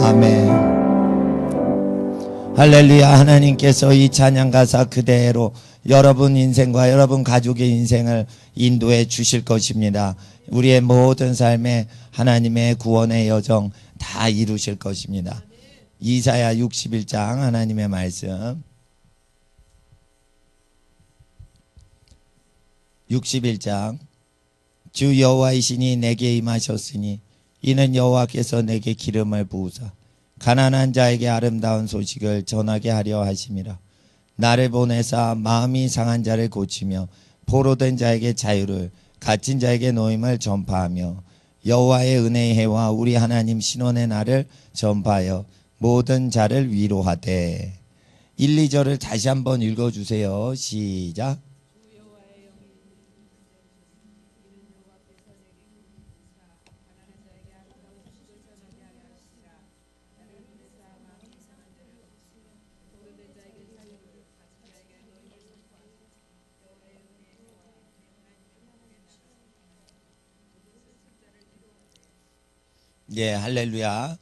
아멘. 할렐루야. 하나님께서 이 찬양 가사 그대로 여러분 인생과 여러분 가족의 인생을 인도해 주실 것입니다. 우리의 모든 삶에 하나님의 구원의 여정 다 이루실 것입니다. 이사야 61장 하나님의 말씀. 61장. 주 여호와이시니 내게 임하셨으니 이는 여호와께서 내게 기름을 부으사 가난한 자에게 아름다운 소식을 전하게 하려 하심이라. 나를 보내사 마음이 상한 자를 고치며 포로된 자에게 자유를, 갇힌 자에게 노임을 전파하며 여호와의 은혜의 해와 우리 하나님 신원의 날을 전파하여 모든 자를 위로하되. 1, 2절을 다시 한번 읽어주세요. 시작. 예, 할렐루야.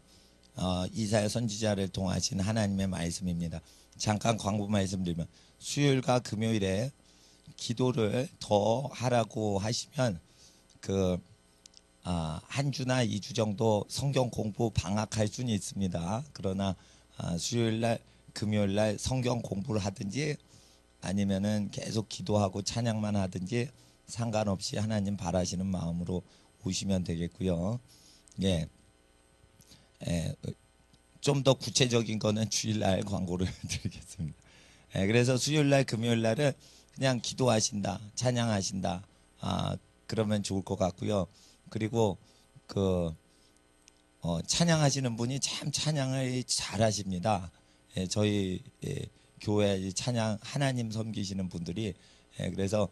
이사야 선지자를 통하신 하나님의 말씀입니다. 잠깐 광고 말씀드리면, 수요일과 금요일에 기도를 더 하라고 하시면 한 주나 2주 정도 성경 공부 방학할 수는 있습니다. 그러나 수요일날 금요일날 성경 공부를 하든지 아니면은 계속 기도하고 찬양만 하든지 상관없이 하나님 바라시는 마음으로 오시면 되겠고요. 예. 좀 더 구체적인 거는 주일날 광고를 드리겠습니다. 그래서 수요일날 금요일날은 그냥 기도하신다, 찬양하신다, 그러면 좋을 것 같고요. 그리고 찬양하시는 분이 참 찬양을 잘하십니다. 저희 교회 찬양 하나님 섬기시는 분들이 그래서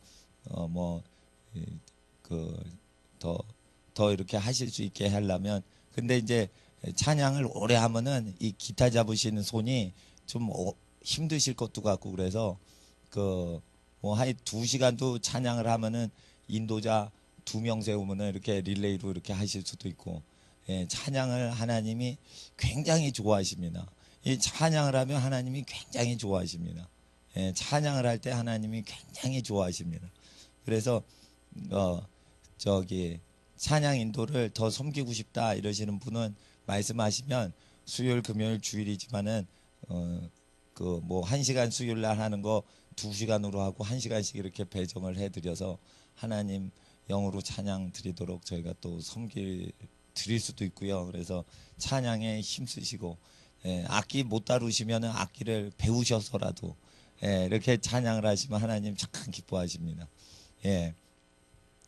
더 이렇게 하실 수 있게 하려면, 근데 이제 찬양을 오래 하면은 이 기타 잡으시는 손이 좀 힘드실 것도 같고, 그래서 한 2시간도 찬양을 하면은 인도자 2명 세우면은 이렇게 릴레이로 이렇게 하실 수도 있고, 찬양을 하나님이 굉장히 좋아하십니다. 이 찬양을 하면 하나님이 굉장히 좋아하십니다. 찬양을 할 때 하나님이 굉장히 좋아하십니다. 그래서 찬양 인도를 더 섬기고 싶다 이러시는 분은 말씀하시면, 수요일 금요일 주일이지만은 1시간 수요일 날 하는 거 2시간으로 하고 1시간씩 이렇게 배정을 해드려서 하나님 영으로 찬양 드리도록 저희가 또 드릴 수도 있고요. 그래서 찬양에 힘쓰시고, 악기 못 다루시면은 악기를 배우셔서라도 이렇게 찬양을 하시면 하나님 참 기뻐하십니다.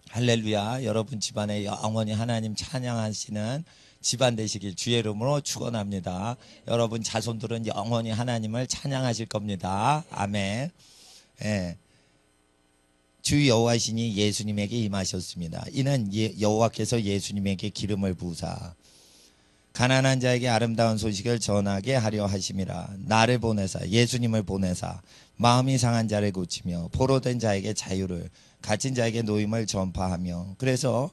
할렐루야. 여러분 집안에 영원히 하나님 찬양하시는 집안 되시길 주의 이름으로 축원합니다. 여러분 자손들은 영원히 하나님을 찬양하실 겁니다. 아멘. 주 여호와시니 예수님에게 임하셨습니다. 이는 여호와께서 예수님에게 기름을 부으사 가난한 자에게 아름다운 소식을 전하게 하려 하심이라. 나를 보내사, 예수님을 보내사 마음이 상한 자를 고치며 포로된 자에게 자유를, 갇힌 자에게 노임을 전파하며. 그래서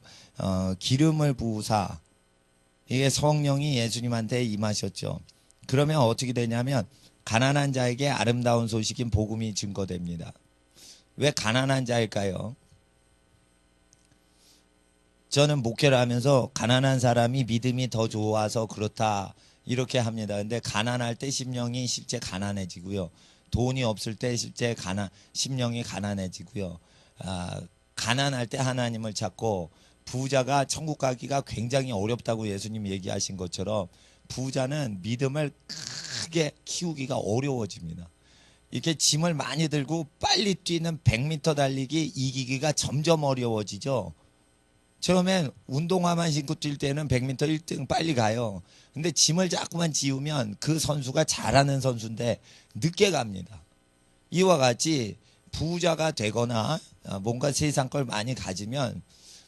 기름을 부으사, 이게 성령이 예수님한테 임하셨죠. 그러면 어떻게 되냐면 가난한 자에게 아름다운 소식인 복음이 증거됩니다. 왜 가난한 자일까요? 저는 목회를 하면서 가난한 사람이 믿음이 더 좋아서 그렇다 이렇게 합니다. 근데 가난할 때 심령이 실제 가난해지고요. 돈이 없을 때 실제 심령이 가난해지고요. 가난할 때 하나님을 찾고, 부자가 천국 가기가 굉장히 어렵다고 예수님이 얘기하신 것처럼 부자는 믿음을 크게 키우기가 어려워집니다. 이렇게 짐을 많이 들고 빨리 뛰는 100m 달리기 이기기가 점점 어려워지죠. 처음엔 운동화만 신고 뛸 때는 100m 1등 빨리 가요. 근데 짐을 자꾸만 지우면 그 선수가 잘하는 선수인데 늦게 갑니다. 이와 같이 부자가 되거나 뭔가 세상 걸 많이 가지면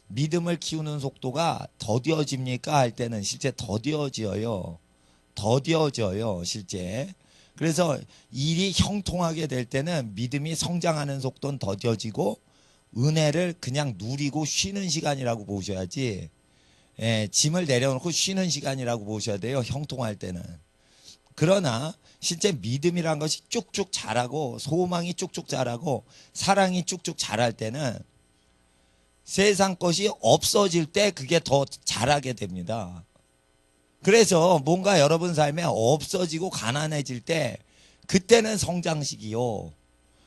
믿음을 키우는 속도가 더뎌집니까? 할 때는 실제 더뎌져요. 실제. 그래서 일이 형통하게 될 때는 믿음이 성장하는 속도는 더뎌지고, 은혜를 그냥 누리고 쉬는 시간이라고 보셔야지, 짐을 내려놓고 쉬는 시간이라고 보셔야 돼요. 형통할 때는. 그러나 실제 믿음이란 것이 쭉쭉 자라고 소망이 쭉쭉 자라고 사랑이 쭉쭉 자랄 때는 세상 것이 없어질 때 그게 더 자라게 됩니다. 그래서 뭔가 여러분 삶에 없어지고 가난해질 때 그때는 성장식이요.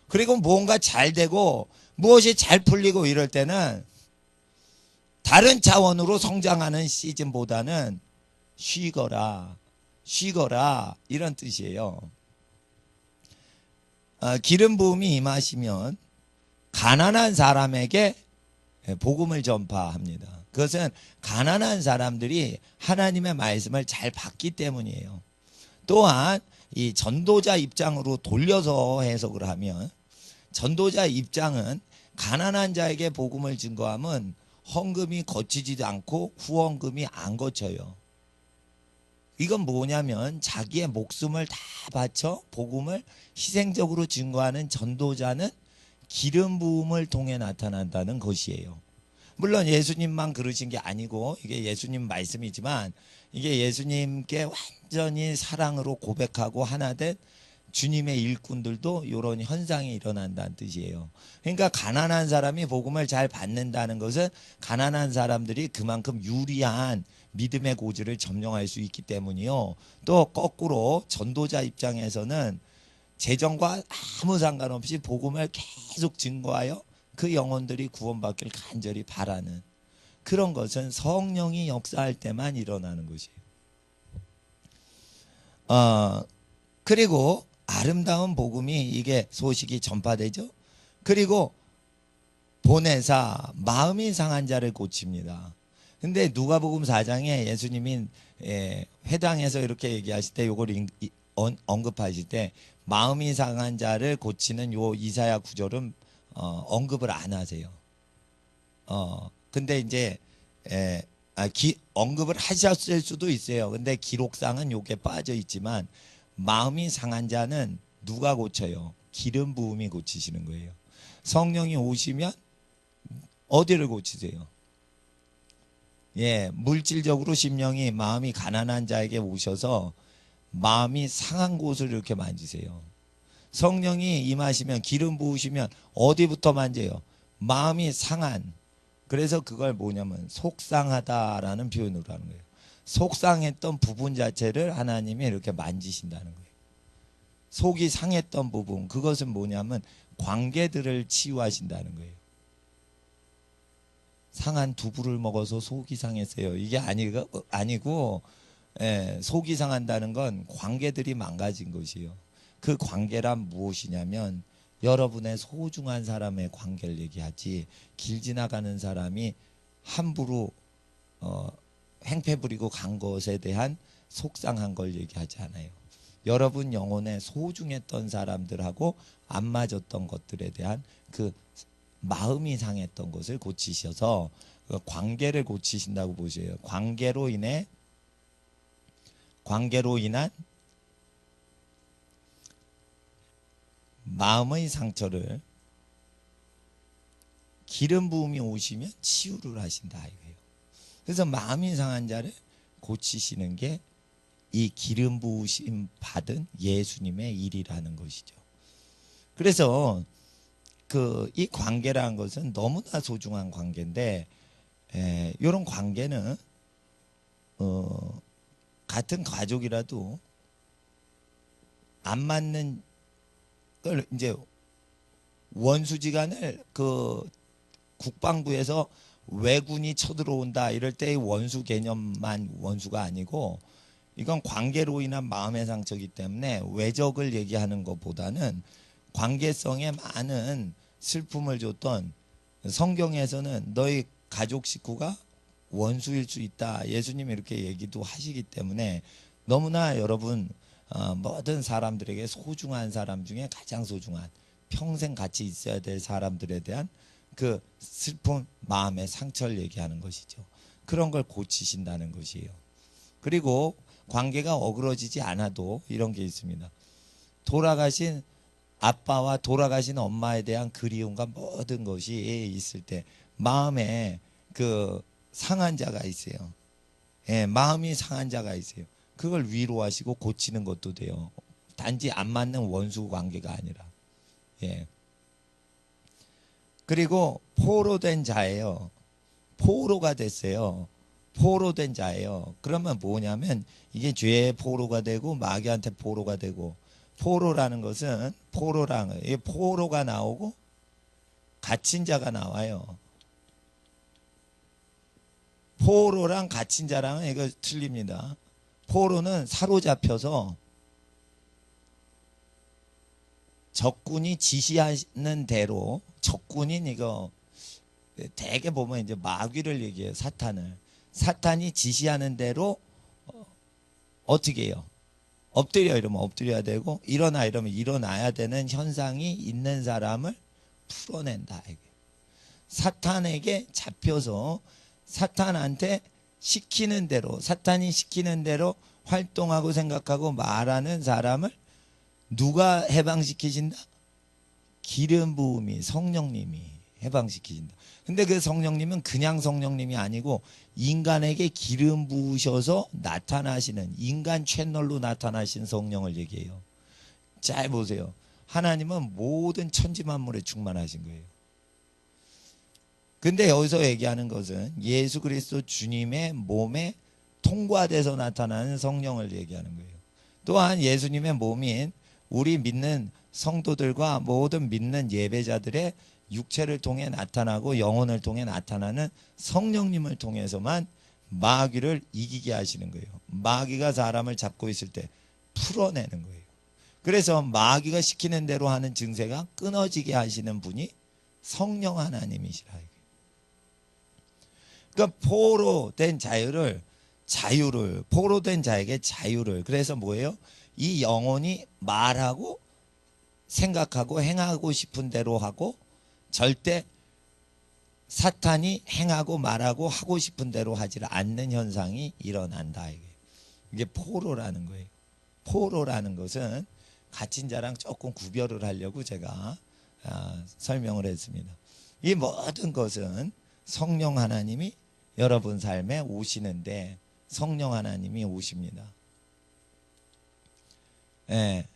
그리고 뭔가 잘 되고 무엇이 잘 풀리고 이럴 때는 다른 차원으로 성장하는 시즌보다는 쉬거라 이런 뜻이에요. 기름 부음이 임하시면 가난한 사람에게 복음을 전파합니다. 그것은 가난한 사람들이 하나님의 말씀을 잘 받기 때문이에요. 또한 이 전도자 입장으로 돌려서 해석을 하면 전도자 입장은 가난한 자에게 복음을 증거하면 헌금이 거치지도 않고 후원금이 안 거쳐요. 이건 뭐냐면 자기의 목숨을 다 바쳐 복음을 희생적으로 증거하는 전도자는 기름 부음을 통해 나타난다는 것이에요. 물론 예수님만 그러신 게 아니고 이게 예수님 말씀이지만 이게 예수님께 완전히 사랑으로 고백하고 하나 된 주님의 일꾼들도 이런 현상이 일어난다는 뜻이에요. 그러니까 가난한 사람이 복음을 잘 받는다는 것은 가난한 사람들이 그만큼 유리한 믿음의 고지를 점령할 수 있기 때문이요. 또 거꾸로 전도자 입장에서는 재정과 아무 상관없이 복음을 계속 증거하여 그 영혼들이 구원받기를 간절히 바라는 그런 것은 성령이 역사할 때만 일어나는 것이에요. 그리고 아름다운 복음이 이게 소식이 전파되죠. 그리고 보내사 마음이 상한 자를 고칩니다. 근데 누가복음 4장에 예수님이 회당에서 이렇게 얘기하실 때 요걸 언급하실 때 마음이 상한 자를 고치는 요 이사야 구절은 언급을 안 하세요. 근데 이제 언급을 하셨을 수도 있어요. 근데 기록상은 요게 빠져 있지만 마음이 상한 자는 누가 고쳐요? 기름 부음이 고치시는 거예요. 성령이 오시면 어디를 고치세요? 물질적으로 심령이 마음이 가난한 자에게 오셔서 마음이 상한 곳을 이렇게 만지세요. 성령이 임하시면 기름 부으시면 어디부터 만져요? 마음이 상한. 그래서 그걸 뭐냐면 속상하다라는 표현으로 하는 거예요. 속상했던 부분 자체를 하나님이 이렇게 만지신다는 거예요. 속이 상했던 부분, 그것은 뭐냐면 관계들을 치유하신다는 거예요. 상한 두부를 먹어서 속이 상했어요. 이게 아니고 속이 상한다는 건 관계들이 망가진 것이에요. 그 관계란 무엇이냐면 여러분의 소중한 사람의 관계를 얘기하지 길 지나가는 사람이 함부로 행패 부리고 간 것에 대한 속상한 걸 얘기하지 않아요. 여러분 영혼에 소중했던 사람들하고 안 맞았던 것들에 대한 그 마음이 상했던 것을 고치셔서 그 관계를 고치신다고 보세요. 관계로 인한 마음의 상처를 기름 부음이 오시면 치유를 하신다 이거예요. 그래서 마음이 상한 자를 고치시는 게 이 기름 부으심 받은 예수님의 일이라는 것이죠. 그래서 이 관계라는 것은 너무나 소중한 관계인데 이런 관계는 같은 가족이라도 안 맞는 걸 이제 원수지간을 국방부에서 왜군이 쳐들어온다 이럴 때의 원수 개념만 원수가 아니고 이건 관계로 인한 마음의 상처이기 때문에 외적을 얘기하는 것보다는 관계성에 많은 슬픔을 줬던 성경에서는 너희 가족 식구가 원수일 수 있다. 예수님이 이렇게 얘기도 하시기 때문에 너무나 여러분 모든 사람들에게 소중한 사람 중에 가장 소중한 평생 같이 있어야 될 사람들에 대한 그 슬픔 마음의 상처를 얘기하는 것이죠. 그런 걸 고치신다는 것이에요. 그리고 관계가 어그러지지 않아도 이런 게 있습니다. 돌아가신 아빠와 돌아가신 엄마에 대한 그리움과 모든 것이 있을 때 마음에 그 상한 자가 있어요. 예, 마음이 상한 자가 있어요. 그걸 위로하시고 고치는 것도 돼요. 단지 안 맞는 원수 관계가 아니라. 예. 그리고 포로된 자예요. 포로가 됐어요. 포로된 자예요. 그러면 뭐냐면 이게 죄의 포로가 되고 마귀한테 포로가 되고, 포로라는 것은 이 포로가 나오고 갇힌 자가 나와요. 포로랑 갇힌 자랑은 이거 틀립니다. 포로는 사로잡혀서 적군이 지시하는 대로, 적군인 이거 대개 보면 이제 마귀를 얘기해요. 사탄이 지시하는 대로 어떻게 해요? 엎드려 이러면 엎드려야 되고, 일어나 이러면 일어나야 되는 현상이 있는 사람을 풀어낸다. 사탄에게 잡혀서 사탄한테 시키는 대로, 사탄이 시키는 대로 활동하고 생각하고 말하는 사람을 누가 해방시키신다? 기름 부음이 성령님이 해방시키신다. 근데 그 성령님은 그냥 성령님이 아니고 인간에게 기름 부으셔서 나타나시는, 인간 채널로 나타나신 성령을 얘기해요. 잘 보세요. 하나님은 모든 천지 만물에 충만하신 거예요. 근데 여기서 얘기하는 것은 예수 그리스도 주님의 몸에 통과돼서 나타나는 성령을 얘기하는 거예요. 또한 예수님의 몸인 우리 믿는 성도들과 모든 믿는 예배자들의 육체를 통해 나타나고 영혼을 통해 나타나는 성령님을 통해서만 마귀를 이기게 하시는 거예요. 마귀가 사람을 잡고 있을 때 풀어내는 거예요. 그래서 마귀가 시키는 대로 하는 증세가 끊어지게 하시는 분이 성령 하나님이시라. 그러니까 포로된 자에게 자유를, 그래서 뭐예요? 이 영혼이 말하고 생각하고 행하고 싶은 대로 하고, 절대 사탄이 행하고 말하고 하고 싶은 대로 하지 않는 현상이 일어난다. 이게 포로라는 거예요. 포로라는 것은 갇힌 자랑 조금 구별을 하려고 제가 설명을 했습니다. 이 모든 것은 성령 하나님이 여러분 삶에 오시는데, 성령 하나님이 오십니다. 예,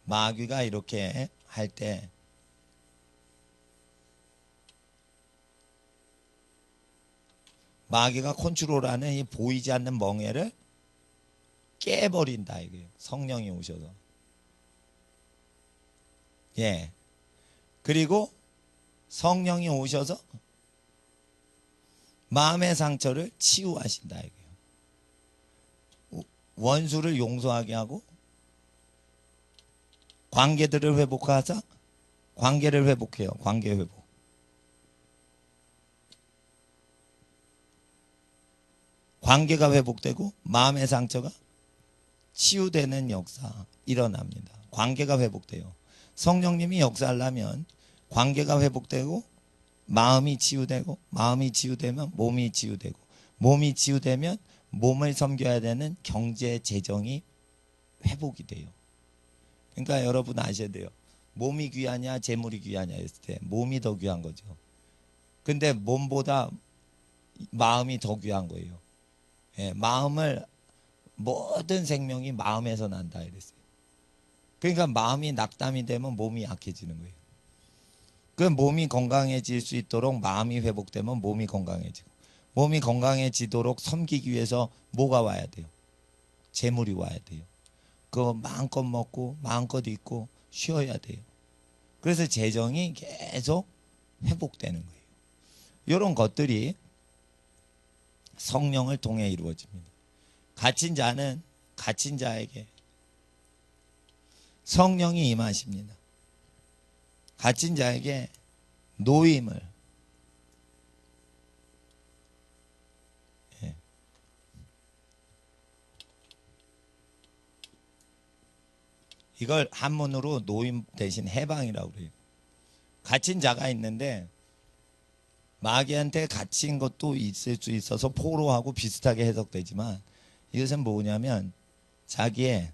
마귀가 이렇게 할 때 마귀가 컨트롤하는 이 보이지 않는 멍에를 깨버린다 이거예요. 성령이 오셔서. 예. 그리고 성령이 오셔서 마음의 상처를 치유하신다 이거예요. 원수를 용서하게 하고 관계들을 회복하자. 관계를 회복해요. 관계 회복. 관계가 회복되고 마음의 상처가 치유되는 역사 일어납니다. 관계가 회복돼요. 성령님이 역사하려면 관계가 회복되고 마음이 치유되고, 마음이 치유되면 몸이 치유되고, 몸이 치유되면 몸을 섬겨야 되는 경제 재정이 회복이 돼요. 그러니까 여러분 아셔야 돼요. 몸이 귀하냐 재물이 귀하냐 했을 때 몸이 더 귀한 거죠. 근데 몸보다 마음이 더 귀한 거예요. 예, 모든 생명이 마음에서 난다 이랬어요. 그러니까 마음이 낙담이 되면 몸이 약해지는 거예요. 그 몸이 건강해질 수 있도록 마음이 회복되면 몸이 건강해지고, 몸이 건강해지도록 섬기기 위해서 뭐가 와야 돼요? 재물이 와야 돼요. 그거 마음껏 먹고 마음껏 입고 쉬어야 돼요. 그래서 재정이 계속 회복되는 거예요. 이런 것들이 성령을 통해 이루어집니다. 갇힌 자에게 성령이 임하십니다. 갇힌 자에게 노임을, 예. 이걸 한문으로 노임 대신 해방이라고 그래요. 갇힌 자가 있는데 마귀한테 갇힌 것도 있을 수 있어서 포로하고 비슷하게 해석되지만, 이것은 뭐냐면 자기의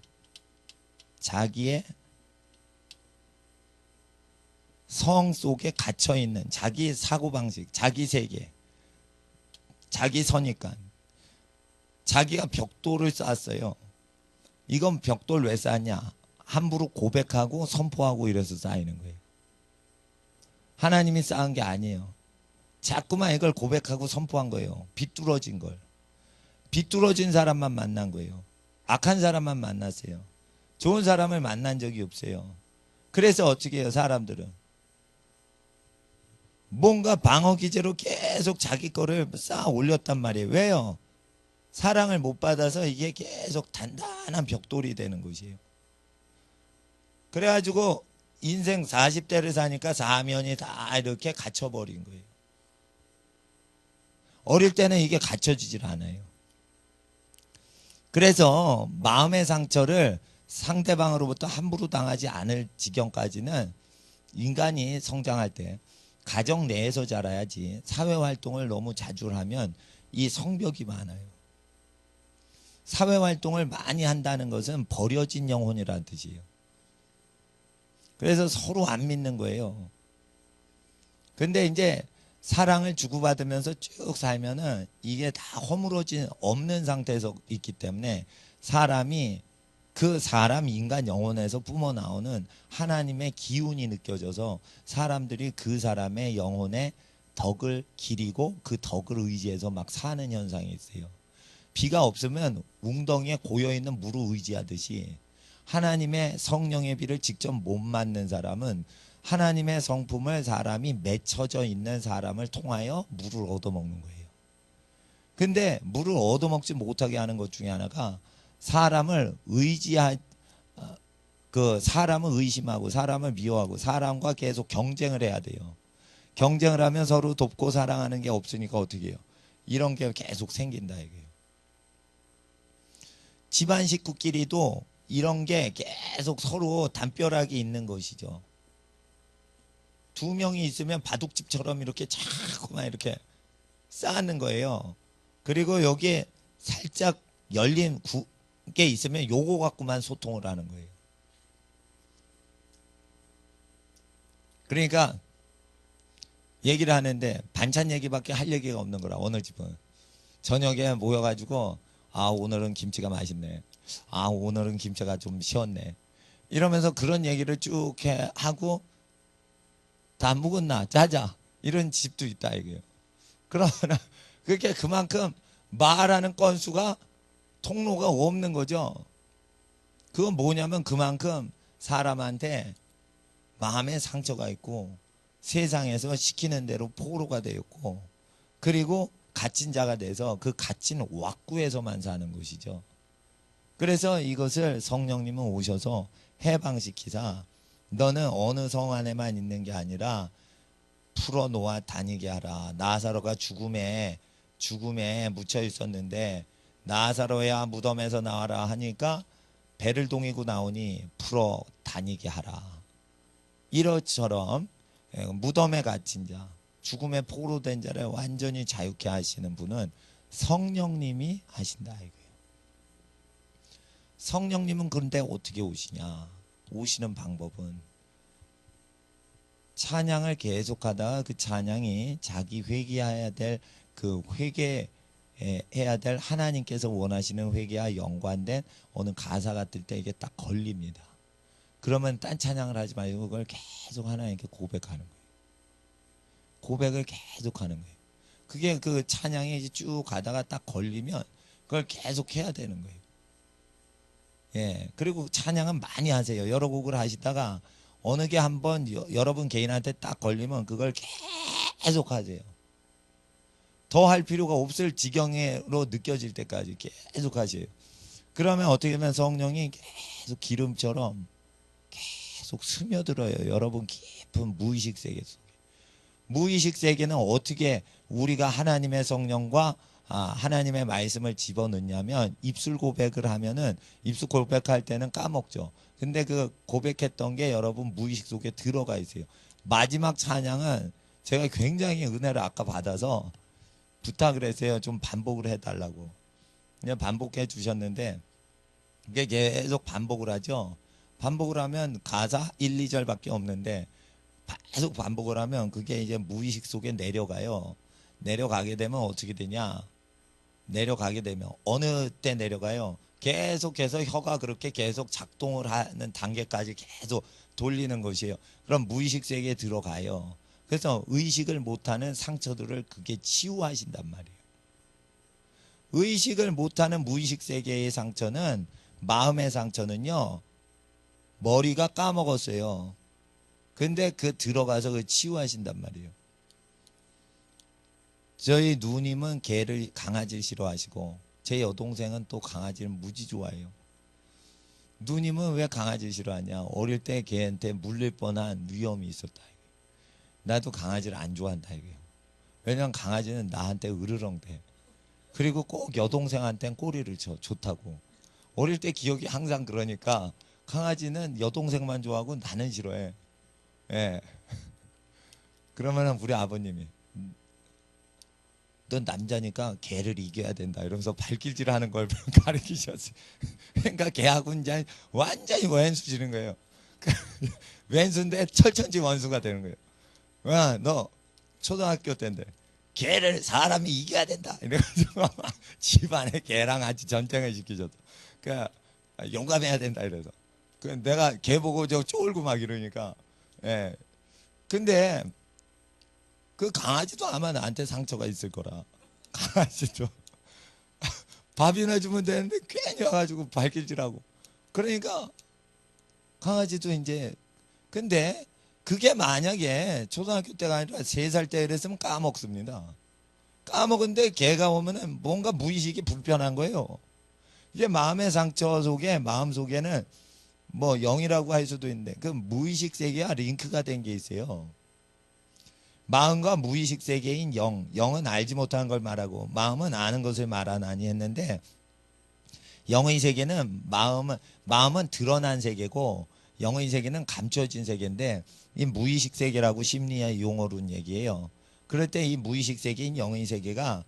성 속에 갇혀 있는 자기 사고방식, 자기 세계, 자기 선입관, 자기가 벽돌을 쌓았어요. 이건 벽돌 왜 쌓냐? 함부로 고백하고 선포하고 이래서 쌓이는 거예요. 하나님이 쌓은 게 아니에요. 자꾸만 이걸 고백하고 선포한 거예요. 비뚤어진 걸. 비뚤어진 사람만 만난 거예요. 악한 사람만 만났어요. 좋은 사람을 만난 적이 없어요. 그래서 어떻게 해요? 사람들은 뭔가 방어 기제로 계속 자기 거를 쌓아 올렸단 말이에요. 왜요? 사랑을 못 받아서 이게 계속 단단한 벽돌이 되는 것이에요. 그래가지고 인생 40대를 사니까 사면이 다 이렇게 갇혀버린 거예요. 어릴 때는 이게 갇혀지질 않아요. 그래서 마음의 상처를 상대방으로부터 함부로 당하지 않을 지경까지는 인간이 성장할 때 가정 내에서 자라야지, 사회활동을 너무 자주 하면 이 성벽이 많아요. 사회활동을 많이 한다는 것은 버려진 영혼이라는 뜻이에요. 그래서 서로 안 믿는 거예요. 근데 이제 사랑을 주고받으면서 쭉 살면은 이게 다 허물어진 없는 상태에서 있기 때문에 사람이 그 사람 인간 영혼에서 뿜어 나오는 하나님의 기운이 느껴져서 사람들이 그 사람의 영혼의 덕을 기리고 그 덕을 의지해서 막 사는 현상이 있어요. 비가 없으면 웅덩이에 고여있는 물을 의지하듯이 하나님의 성령의 비를 직접 못 맞는 사람은 하나님의 성품을 사람이 맺혀져 있는 사람을 통하여 물을 얻어먹는 거예요. 근데 물을 얻어먹지 못하게 하는 것 중에 하나가 사람을 사람을 의심하고 사람을 미워하고 사람과 계속 경쟁을 해야 돼요. 경쟁을 하면 서로 돕고 사랑하는 게 없으니까 어떻게 해요? 이런 게 계속 생긴다 이거예요. 집안 식구끼리도 이런 게 계속 서로 담벼락이 있는 것이죠. 두 명이 있으면 바둑집처럼 이렇게 자꾸만 이렇게 쌓는 거예요. 그리고 여기에 살짝 열린 게 있으면 요거 갖고만 소통을 하는 거예요. 그러니까 얘기를 하는데 반찬 얘기밖에 할 얘기가 없는 거라. 어느 집은 저녁에 모여가지고 아 오늘은 김치가 맛있네, 아 오늘은 김치가 좀 쉬었네, 이러면서 그런 얘기를 쭉 하고 다 묵었나 자자 이런 집도 있다 이거예요. 그러나 그게 그만큼 말하는 건수가 통로가 없는 거죠. 그건 뭐냐면 그만큼 사람한테 마음에 상처가 있고 세상에서 시키는 대로 포로가 되었고 그리고 갇힌 자가 돼서 그 갇힌 왁구에서만 사는 것이죠. 그래서 이것을 성령님은 오셔서 해방시키사 너는 어느 성 안에만 있는 게 아니라 풀어놓아 다니게 하라. 나사로가 죽음에 묻혀 있었는데 나사로야 무덤에서 나와라 하니까 배를 동이고 나오니 풀어 다니게 하라. 이처럼 무덤에 갇힌 자, 죽음에 포로된 자를 완전히 자유케 하시는 분은 성령님이 하신다 이거예요. 성령님은 그런데 어떻게 오시냐? 오시는 방법은 찬양을 계속하다가 그 찬양이 자기 회개해야 될 그 회개해야 될 하나님께서 원하시는 회개와 연관된 어느 가사가 뜰 때 이게 딱 걸립니다. 그러면 딴 찬양을 하지 말고 그걸 계속 하나님께 고백하는 거예요. 고백을 계속 하는 거예요. 그게 그 찬양이 쭉 가다가 딱 걸리면 그걸 계속 해야 되는 거예요. 예. 그리고 찬양은 많이 하세요. 여러 곡을 하시다가 어느 게 한번 여러분 개인한테 딱 걸리면 그걸 계속 하세요. 더 할 필요가 없을 지경으로 느껴질 때까지 계속 하세요. 그러면 어떻게 하면 성령이 계속 기름처럼 계속 스며들어요. 여러분 깊은 무의식 세계 속에. 무의식 세계는 어떻게 우리가 하나님의 성령과 하나님의 말씀을 집어넣냐면 입술 고백을 하면은 입술 고백할 때는 까먹죠. 근데 그 고백했던 게 여러분 무의식 속에 들어가 있어요. 마지막 찬양은 제가 굉장히 은혜를 아까 받아서 부탁을 했어요. 좀 반복을 해달라고. 그냥 반복해 주셨는데 이게 계속 반복을 하죠. 반복을 하면 가사 1, 2절밖에 없는데 계속 반복을 하면 그게 이제 무의식 속에 내려가요. 내려가게 되면 어떻게 되냐? 내려가게 되면 어느 때 내려가요? 계속해서 혀가 그렇게 계속 작동을 하는 단계까지 계속 돌리는 것이에요. 그럼 무의식 세계에 들어가요. 그래서 의식을 못하는 상처들을 그게 치유하신단 말이에요. 의식을 못하는 무의식 세계의 상처는, 마음의 상처는요, 머리가 까먹었어요. 근데 그 들어가서 그 치유하신단 말이에요. 저희 누님은 개를, 강아지를 싫어하시고 제 여동생은 또 강아지를 무지 좋아해요. 누님은 왜 강아지를 싫어하냐? 어릴 때 개한테 물릴 뻔한 위험이 있었다. 나도 강아지를 안 좋아한다 이거예요. 왜냐면 강아지는 나한테 으르렁대. 그리고 꼭 여동생한테는 꼬리를 쳐. 좋다고. 어릴 때 기억이 항상 그러니까 강아지는 여동생만 좋아하고 나는 싫어해. 예. 그러면은 우리 아버님이, 넌 남자니까 개를 이겨야 된다 이러면서 발길질 하는 걸 가르치셨어요. 그러니까 개하고 이제 완전히 원수 지는 거예요. 왼수인데 철천지 원수가 되는 거예요. 와, 너 초등학교 때인데 개를 사람이 이겨야 된다 이래가지고 집안에 개랑 같이 전쟁을 시키셨어. 그러니까 용감해야 된다 이래서. 내가 개 보고 저 쫄고 막 이러니까. 예. 근데 그 강아지도 아마 나한테 상처가 있을 거라. 강아지도 밥이나 주면 되는데 괜히 와가지고 발길질하고. 그러니까 강아지도 이제, 근데 그게 만약에 초등학교 때가 아니라 3살 때 이랬으면 까먹습니다. 까먹은데 개가 오면은 뭔가 무의식이 불편한 거예요. 이게 마음의 상처 속에, 마음 속에는 뭐 영이라고 할 수도 있는데 그 무의식 세계와 링크가 된 게 있어요. 마음과 무의식 세계인 영, 영은 알지 못하는 걸 말하고 마음은 아는 것을 말하나니 했는데, 영의 세계는 마음은 드러난 세계고 영의 세계는 감춰진 세계인데, 이 무의식 세계라고 심리의 용어로는 얘기해요. 그럴 때 이 무의식 세계인 영의 세계가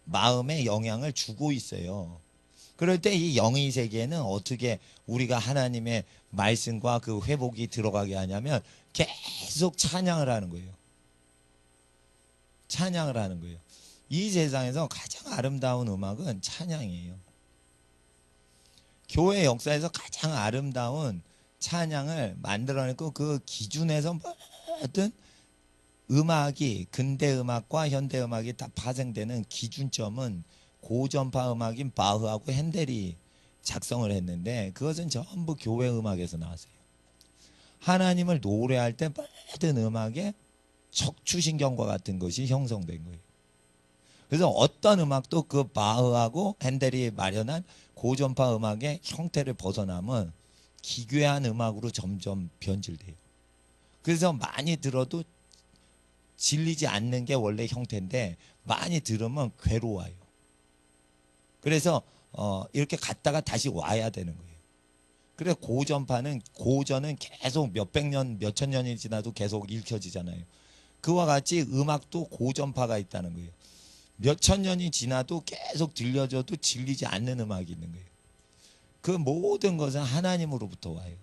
마음에 영향을 주고 있어요. 그럴 때 이 영의 세계는 어떻게 우리가 하나님의 말씀과 그 회복이 들어가게 하냐면 계속 찬양을 하는 거예요. 찬양을 하는 거예요. 이 세상에서 가장 아름다운 음악은 찬양이에요. 교회 역사에서 가장 아름다운 찬양을 만들어내고 그 기준에서 모든 음악이, 근대 음악과 현대 음악이 다 파생되는 기준점은 고전파 음악인 바흐하고 핸델이 작성을 했는데, 그것은 전부 교회 음악에서 나왔어요. 하나님을 노래할 때 모든 음악에 척추신경과 같은 것이 형성된 거예요. 그래서 어떤 음악도 그 바흐하고 핸델이 마련한 고전파 음악의 형태를 벗어나면 기괴한 음악으로 점점 변질돼요. 그래서 많이 들어도 질리지 않는 게 원래 형태인데 많이 들으면 괴로워요. 그래서 이렇게 갔다가 다시 와야 되는 거예요. 그래서 고전은 계속 몇백 년, 몇천 년이 지나도 계속 읽혀지잖아요. 그와 같이 음악도 고전파가 있다는 거예요. 몇천 년이 지나도 계속 들려줘도 질리지 않는 음악이 있는 거예요. 그 모든 것은 하나님으로부터 와요.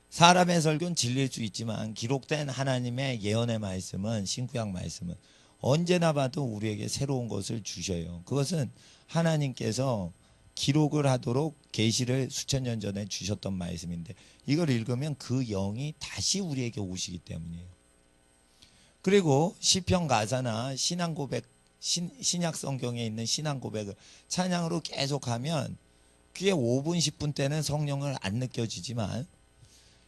사람의 설교는 질릴 수 있지만 기록된 하나님의 예언의 말씀은, 신구약 말씀은 언제나 봐도 우리에게 새로운 것을 주셔요. 그것은 하나님께서 기록을 하도록 계시를 수천 년 전에 주셨던 말씀인데, 이걸 읽으면 그 영이 다시 우리에게 오시기 때문이에요. 그리고 시편 가사나 신앙 고백, 신약 성경에 있는 신앙 고백을 찬양으로 계속하면 그게 5분 10분 때는 성령을 안 느껴지지만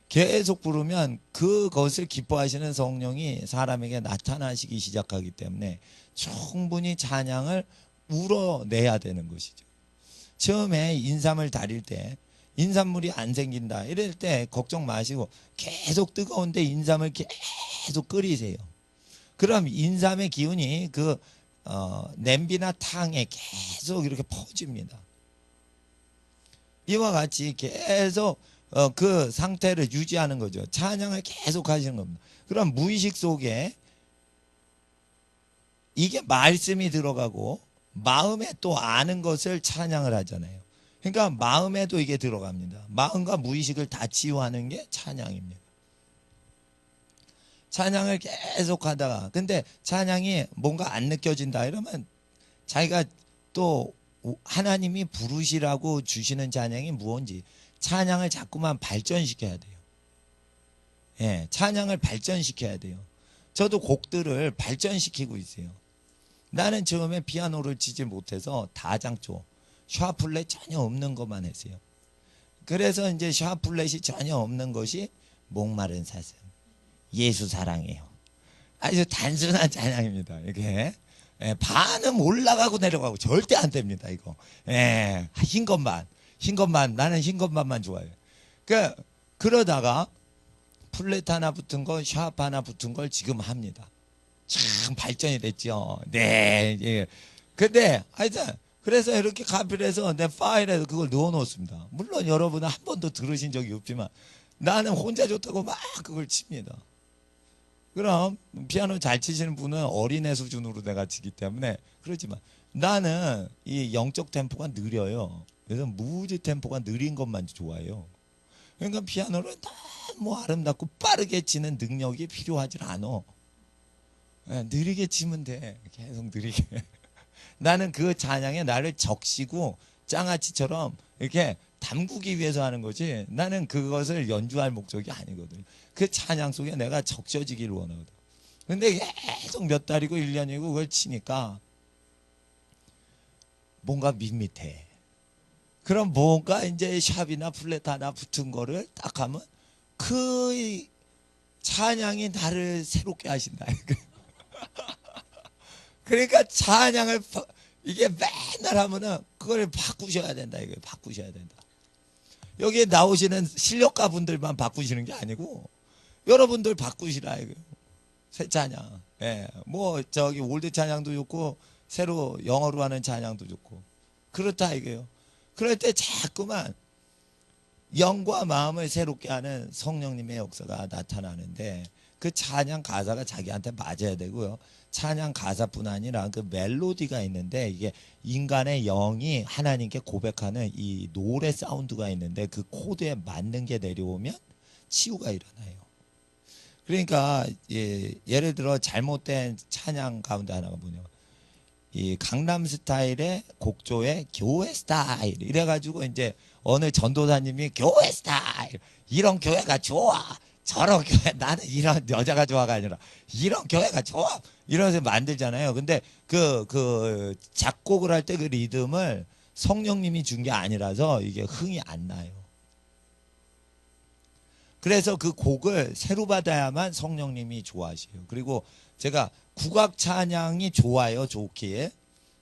계속 부르면 그것을 기뻐하시는 성령이 사람에게 나타나시기 시작하기 때문에 충분히 찬양을 우러내야 되는 것이죠. 처음에 인삼을 다릴 때 인삼물이 안 생긴다 이럴 때 걱정 마시고 계속 뜨거운데 인삼을 계속 끓이세요. 그럼 인삼의 기운이 그 냄비나 탕에 계속 이렇게 퍼집니다. 이와 같이 계속 그 상태를 유지하는 거죠. 찬양을 계속 하시는 겁니다. 그럼 무의식 속에 이게 말씀이 들어가고 마음에 또 아는 것을 찬양을 하잖아요. 그러니까 마음에도 이게 들어갑니다. 마음과 무의식을 다 치유하는 게 찬양입니다. 찬양을 계속 하다가 근데 찬양이 뭔가 안 느껴진다 이러면 자기가 또 하나님이 부르시라고 주시는 찬양이 무언지 찬양을 자꾸만 발전시켜야 돼요. 예, 찬양을 발전시켜야 돼요. 저도 곡들을 발전시키고 있어요. 나는 처음에 피아노를 치지 못해서 다장조, 샤플렛 전혀 없는 것만 했어요. 그래서 이제 샤플렛이 전혀 없는 것이 목마른 사슴, 예수 사랑해요. 아주 단순한 찬양입니다. 이게 예, 반음 올라가고 내려가고 절대 안 됩니다. 이거 예, 흰 것만 나는 흰 것만만 좋아해요. 그러다가 플랫 하나 붙은 거, 샤프 하나 붙은 걸 지금 합니다. 참 발전이 됐죠. 네. 예. 근데 하여튼 그래서 이렇게 카피해서 내 파일에서 그걸 넣어놓습니다. 물론 여러분은 한 번도 들으신 적이 없지만 나는 혼자 좋다고 막 그걸 칩니다. 그럼 피아노 잘 치시는 분은 어린애 수준으로 내가 치기 때문에 그러지만 나는 이 영적 템포가 느려요. 그래서 무지 템포가 느린 것만 좋아해요. 그러니까 피아노를 너무 아름답고 빠르게 치는 능력이 필요하지 않아. 느리게 치면 돼. 계속 느리게. 나는 그 찬양에 나를 적시고 장아찌처럼 이렇게 담그기 위해서 하는 거지 나는 그것을 연주할 목적이 아니거든. 그 찬양 속에 내가 적셔지기를 원하거든. 근데 계속 몇 달이고 1년이고 그걸 치니까 뭔가 밋밋해. 그럼 뭔가 이제 샵이나 플랫 하나 붙은 거를 딱 하면 그 찬양이 나를 새롭게 하신다. 그러니까 찬양을 이게 맨날 하면은 그걸 바꾸셔야 된다. 이거 바꾸셔야 된다. 여기에 나오시는 실력가 분들만 바꾸시는 게 아니고 여러분들 바꾸시라 이거. 새 찬양. 예. 뭐 저기 올드 찬양도 좋고 새로 영어로 하는 찬양도 좋고 그렇다 이거요. 그럴 때 자꾸만 영과 마음을 새롭게 하는 성령님의 역사가 나타나는데 그 찬양 가사가 자기한테 맞아야 되고요. 찬양 가사뿐 아니라 그 멜로디가 있는데 이게 인간의 영이 하나님께 고백하는 이 노래 사운드가 있는데 그 코드에 맞는 게 내려오면 치유가 일어나요. 그러니까 예를 들어 잘못된 찬양 가운데 하나가 뭐냐. 이 강남 스타일의 곡조의 교회 스타일 이래가지고 이제 어느 전도사님이 교회 스타일 이런 교회가 좋아 저런 교회 나는 이런 여자가 좋아가 아니라 이런 교회가 좋아 이러면서 만들잖아요. 근데 그 작곡을 할 때 그 리듬을 성령님이 준 게 아니라서 이게 흥이 안 나요. 그래서 그 곡을 새로 받아야만 성령님이 좋아하세요. 그리고 제가 국악 찬양이 좋아요, 좋기에.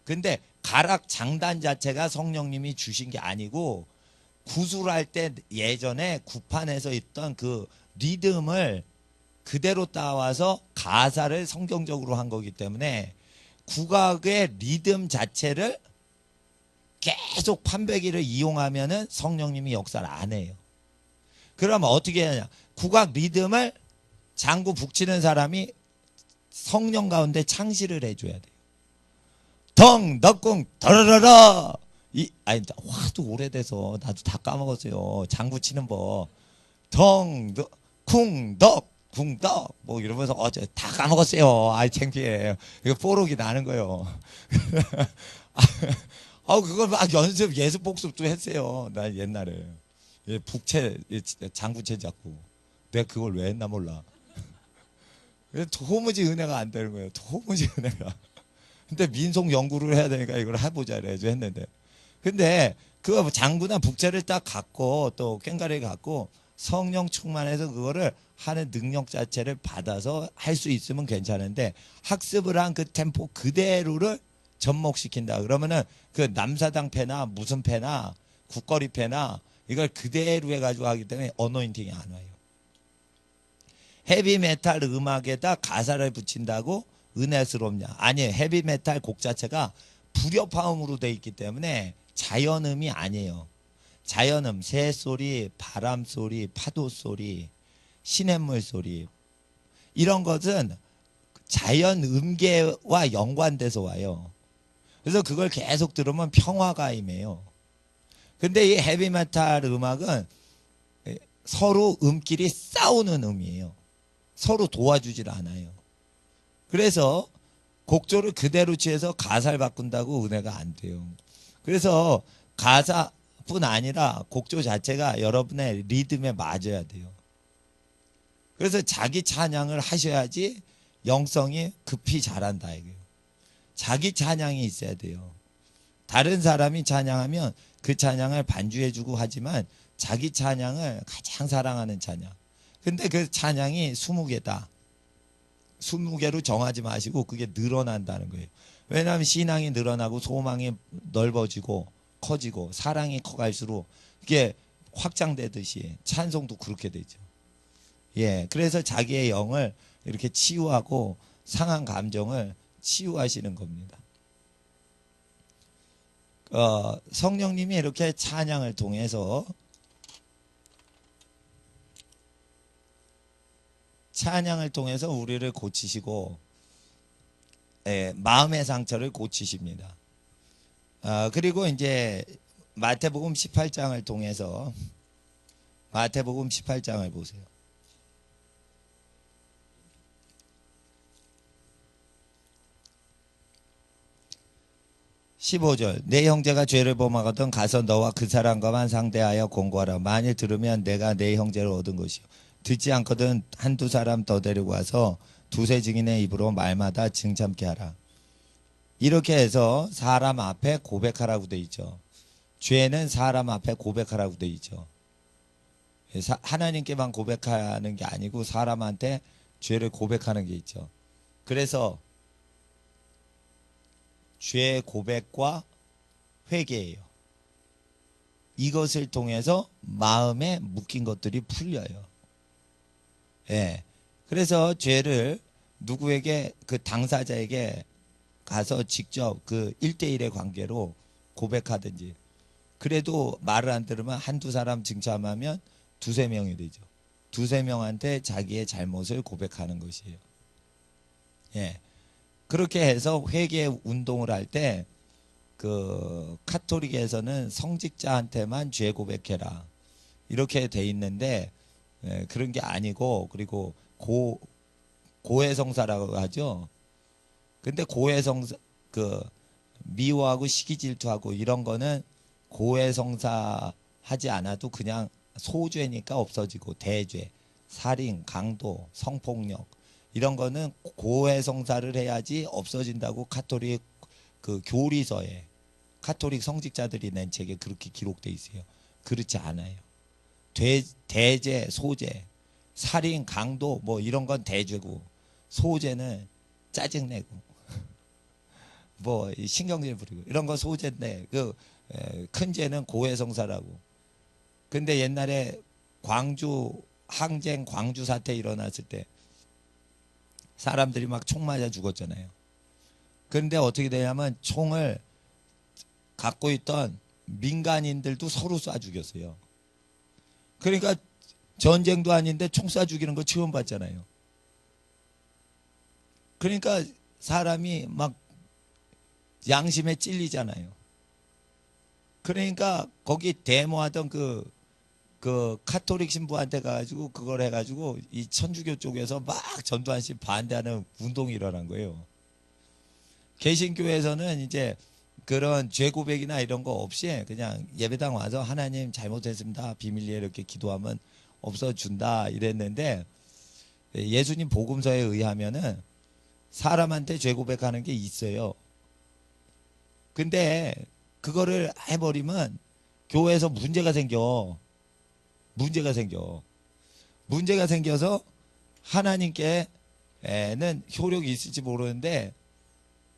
근데 가락 장단 자체가 성령님이 주신 게 아니고 구술할 때 예전에 구판에서 있던 그 리듬을 그대로 따와서 가사를 성경적으로 한 거기 때문에 국악의 리듬 자체를 계속 판배기를 이용하면은 성령님이 역사를 안 해요. 그러면 어떻게 하냐? 국악 리듬을 장구 북치는 사람이 성령 가운데 창시를 해줘야 돼요. 덩, 덕궁, 더러러러. 아니, 화도 오래돼서 나도 다 까먹었어요. 장구 치는 법. 덩, 쿵, 덕, 궁, 덕. 뭐 이러면서 어제 다 까먹었어요. 아이, 창피해. 이거 뽀록이 나는 거예요. 그걸 막 연습, 예습 복습도 했어요. 나 옛날에. 북채, 장구채 잡고. 내가 그걸 왜 했나 몰라. 도무지 은혜가 안 되는 거예요. 도무지 은혜가. 근데 민속 연구를 해야 되니까 이걸 해보자 이래서 했는데. 근데 그 장구나 북채를 딱 갖고 또 꽹과리 갖고 성령 충만해서 그거를 하는 능력 자체를 받아서 할 수 있으면 괜찮은데 학습을 한 그 템포 그대로를 접목시킨다. 그러면은 그 남사당 패나 무슨 패나 국거리 패나 이걸 그대로 해가지고 하기 때문에 어노인팅이 안 와요. 헤비메탈 음악에다 가사를 붙인다고 은혜스럽냐? 아니에요. 헤비메탈 곡 자체가 불협화음으로 돼 있기 때문에 자연음이 아니에요. 자연음, 새소리, 바람소리, 파도소리, 시냇물 소리 이런 것은 자연 음계와 연관돼서 와요. 그래서 그걸 계속 들으면 평화가 임해요. 근데 이 헤비메탈 음악은 서로 음끼리 싸우는 음이에요. 서로 도와주질 않아요. 그래서 곡조를 그대로 취해서 가사를 바꾼다고 은혜가 안 돼요. 그래서 가사뿐 아니라 곡조 자체가 여러분의 리듬에 맞아야 돼요. 그래서 자기 찬양을 하셔야지 영성이 급히 자란다 이거예요. 자기 찬양이 있어야 돼요. 다른 사람이 찬양하면 그 찬양을 반주해주고 하지만 자기 찬양을 가장 사랑하는 찬양. 근데 그 찬양이 20개다. 20개로 정하지 마시고 그게 늘어난다는 거예요. 왜냐하면 신앙이 늘어나고 소망이 넓어지고 커지고 사랑이 커갈수록 이게 확장되듯이 찬송도 그렇게 되죠. 예, 그래서 자기의 영을 이렇게 치유하고 상한 감정을 치유하시는 겁니다. 성령님이 이렇게 찬양을 통해서 우리를 고치시고 마음의 상처를 고치십니다. 그리고 이제 마태복음 18장을 통해서 마태복음 18장을 보세요. 15절 내 형제가 죄를 범하거든 가서 너와 그 사람과만 상대하여 공고하라. 만일 들으면 내가 내 형제를 얻은 것이요 듣지 않거든 한두 사람 더 데리고 와서 두세 증인의 입으로 말마다 증참케 하라. 이렇게 해서 사람 앞에 고백하라고 돼 있죠. 죄는 사람 앞에 고백하라고 돼 있죠. 하나님께만 고백하는 게 아니고 사람한테 죄를 고백하는 게 있죠. 그래서 죄 고백과 회개예요. 이것을 통해서 마음에 묶인 것들이 풀려요. 예. 그래서 죄를 누구에게 그 당사자에게 가서 직접 그 1대1의 관계로 고백하든지 그래도 말을 안 들으면 한두 사람 증참하면 두세 명이 되죠. 두세 명한테 자기의 잘못을 고백하는 것이에요. 예. 그렇게 해서 회개 운동을 할 때 그 카톨릭에서는 성직자한테만 죄 고백해라 이렇게 돼 있는데 그런 게 아니고 그리고 고해성사라고 하죠. 근데 고해성사 그 미워하고 시기질투하고 이런 거는 고해성사 하지 않아도 그냥 소죄니까 없어지고 대죄, 살인, 강도, 성폭력 이런 거는 고해성사를 해야지 없어진다고 카톨릭 그 교리서에 카톨릭 성직자들이 낸 책에 그렇게 기록돼 있어요. 그렇지 않아요. 대죄, 소죄, 살인, 강도 뭐 이런 건 대죄고 소죄는 짜증내고 뭐 신경질 부리고 이런 거 소죄인데 그 큰 죄는 고해성사라고. 근데 옛날에 광주 항쟁 광주 사태 일어났을 때 사람들이 막 총 맞아 죽었잖아요. 그런데 어떻게 되냐면 총을 갖고 있던 민간인들도 서로 쏴 죽였어요. 그러니까 전쟁도 아닌데 총 쏴 죽이는 거 처음 봤잖아요. 그러니까 사람이 막 양심에 찔리잖아요. 그러니까 거기 데모하던 그 카톨릭 신부한테 가가지고 그걸 해가지고 이 천주교 쪽에서 막 전두환 씨 반대하는 운동이 일어난 거예요. 개신교에서는 이제 그런 죄 고백이나 이런 거 없이 그냥 예배당 와서 하나님 잘못했습니다 비밀리에 이렇게 기도하면 없어준다 이랬는데 예수님 복음서에 의하면은 사람한테 죄 고백하는 게 있어요. 근데 그거를 해버리면 교회에서 문제가 생겨서 하나님께는 효력이 있을지 모르는데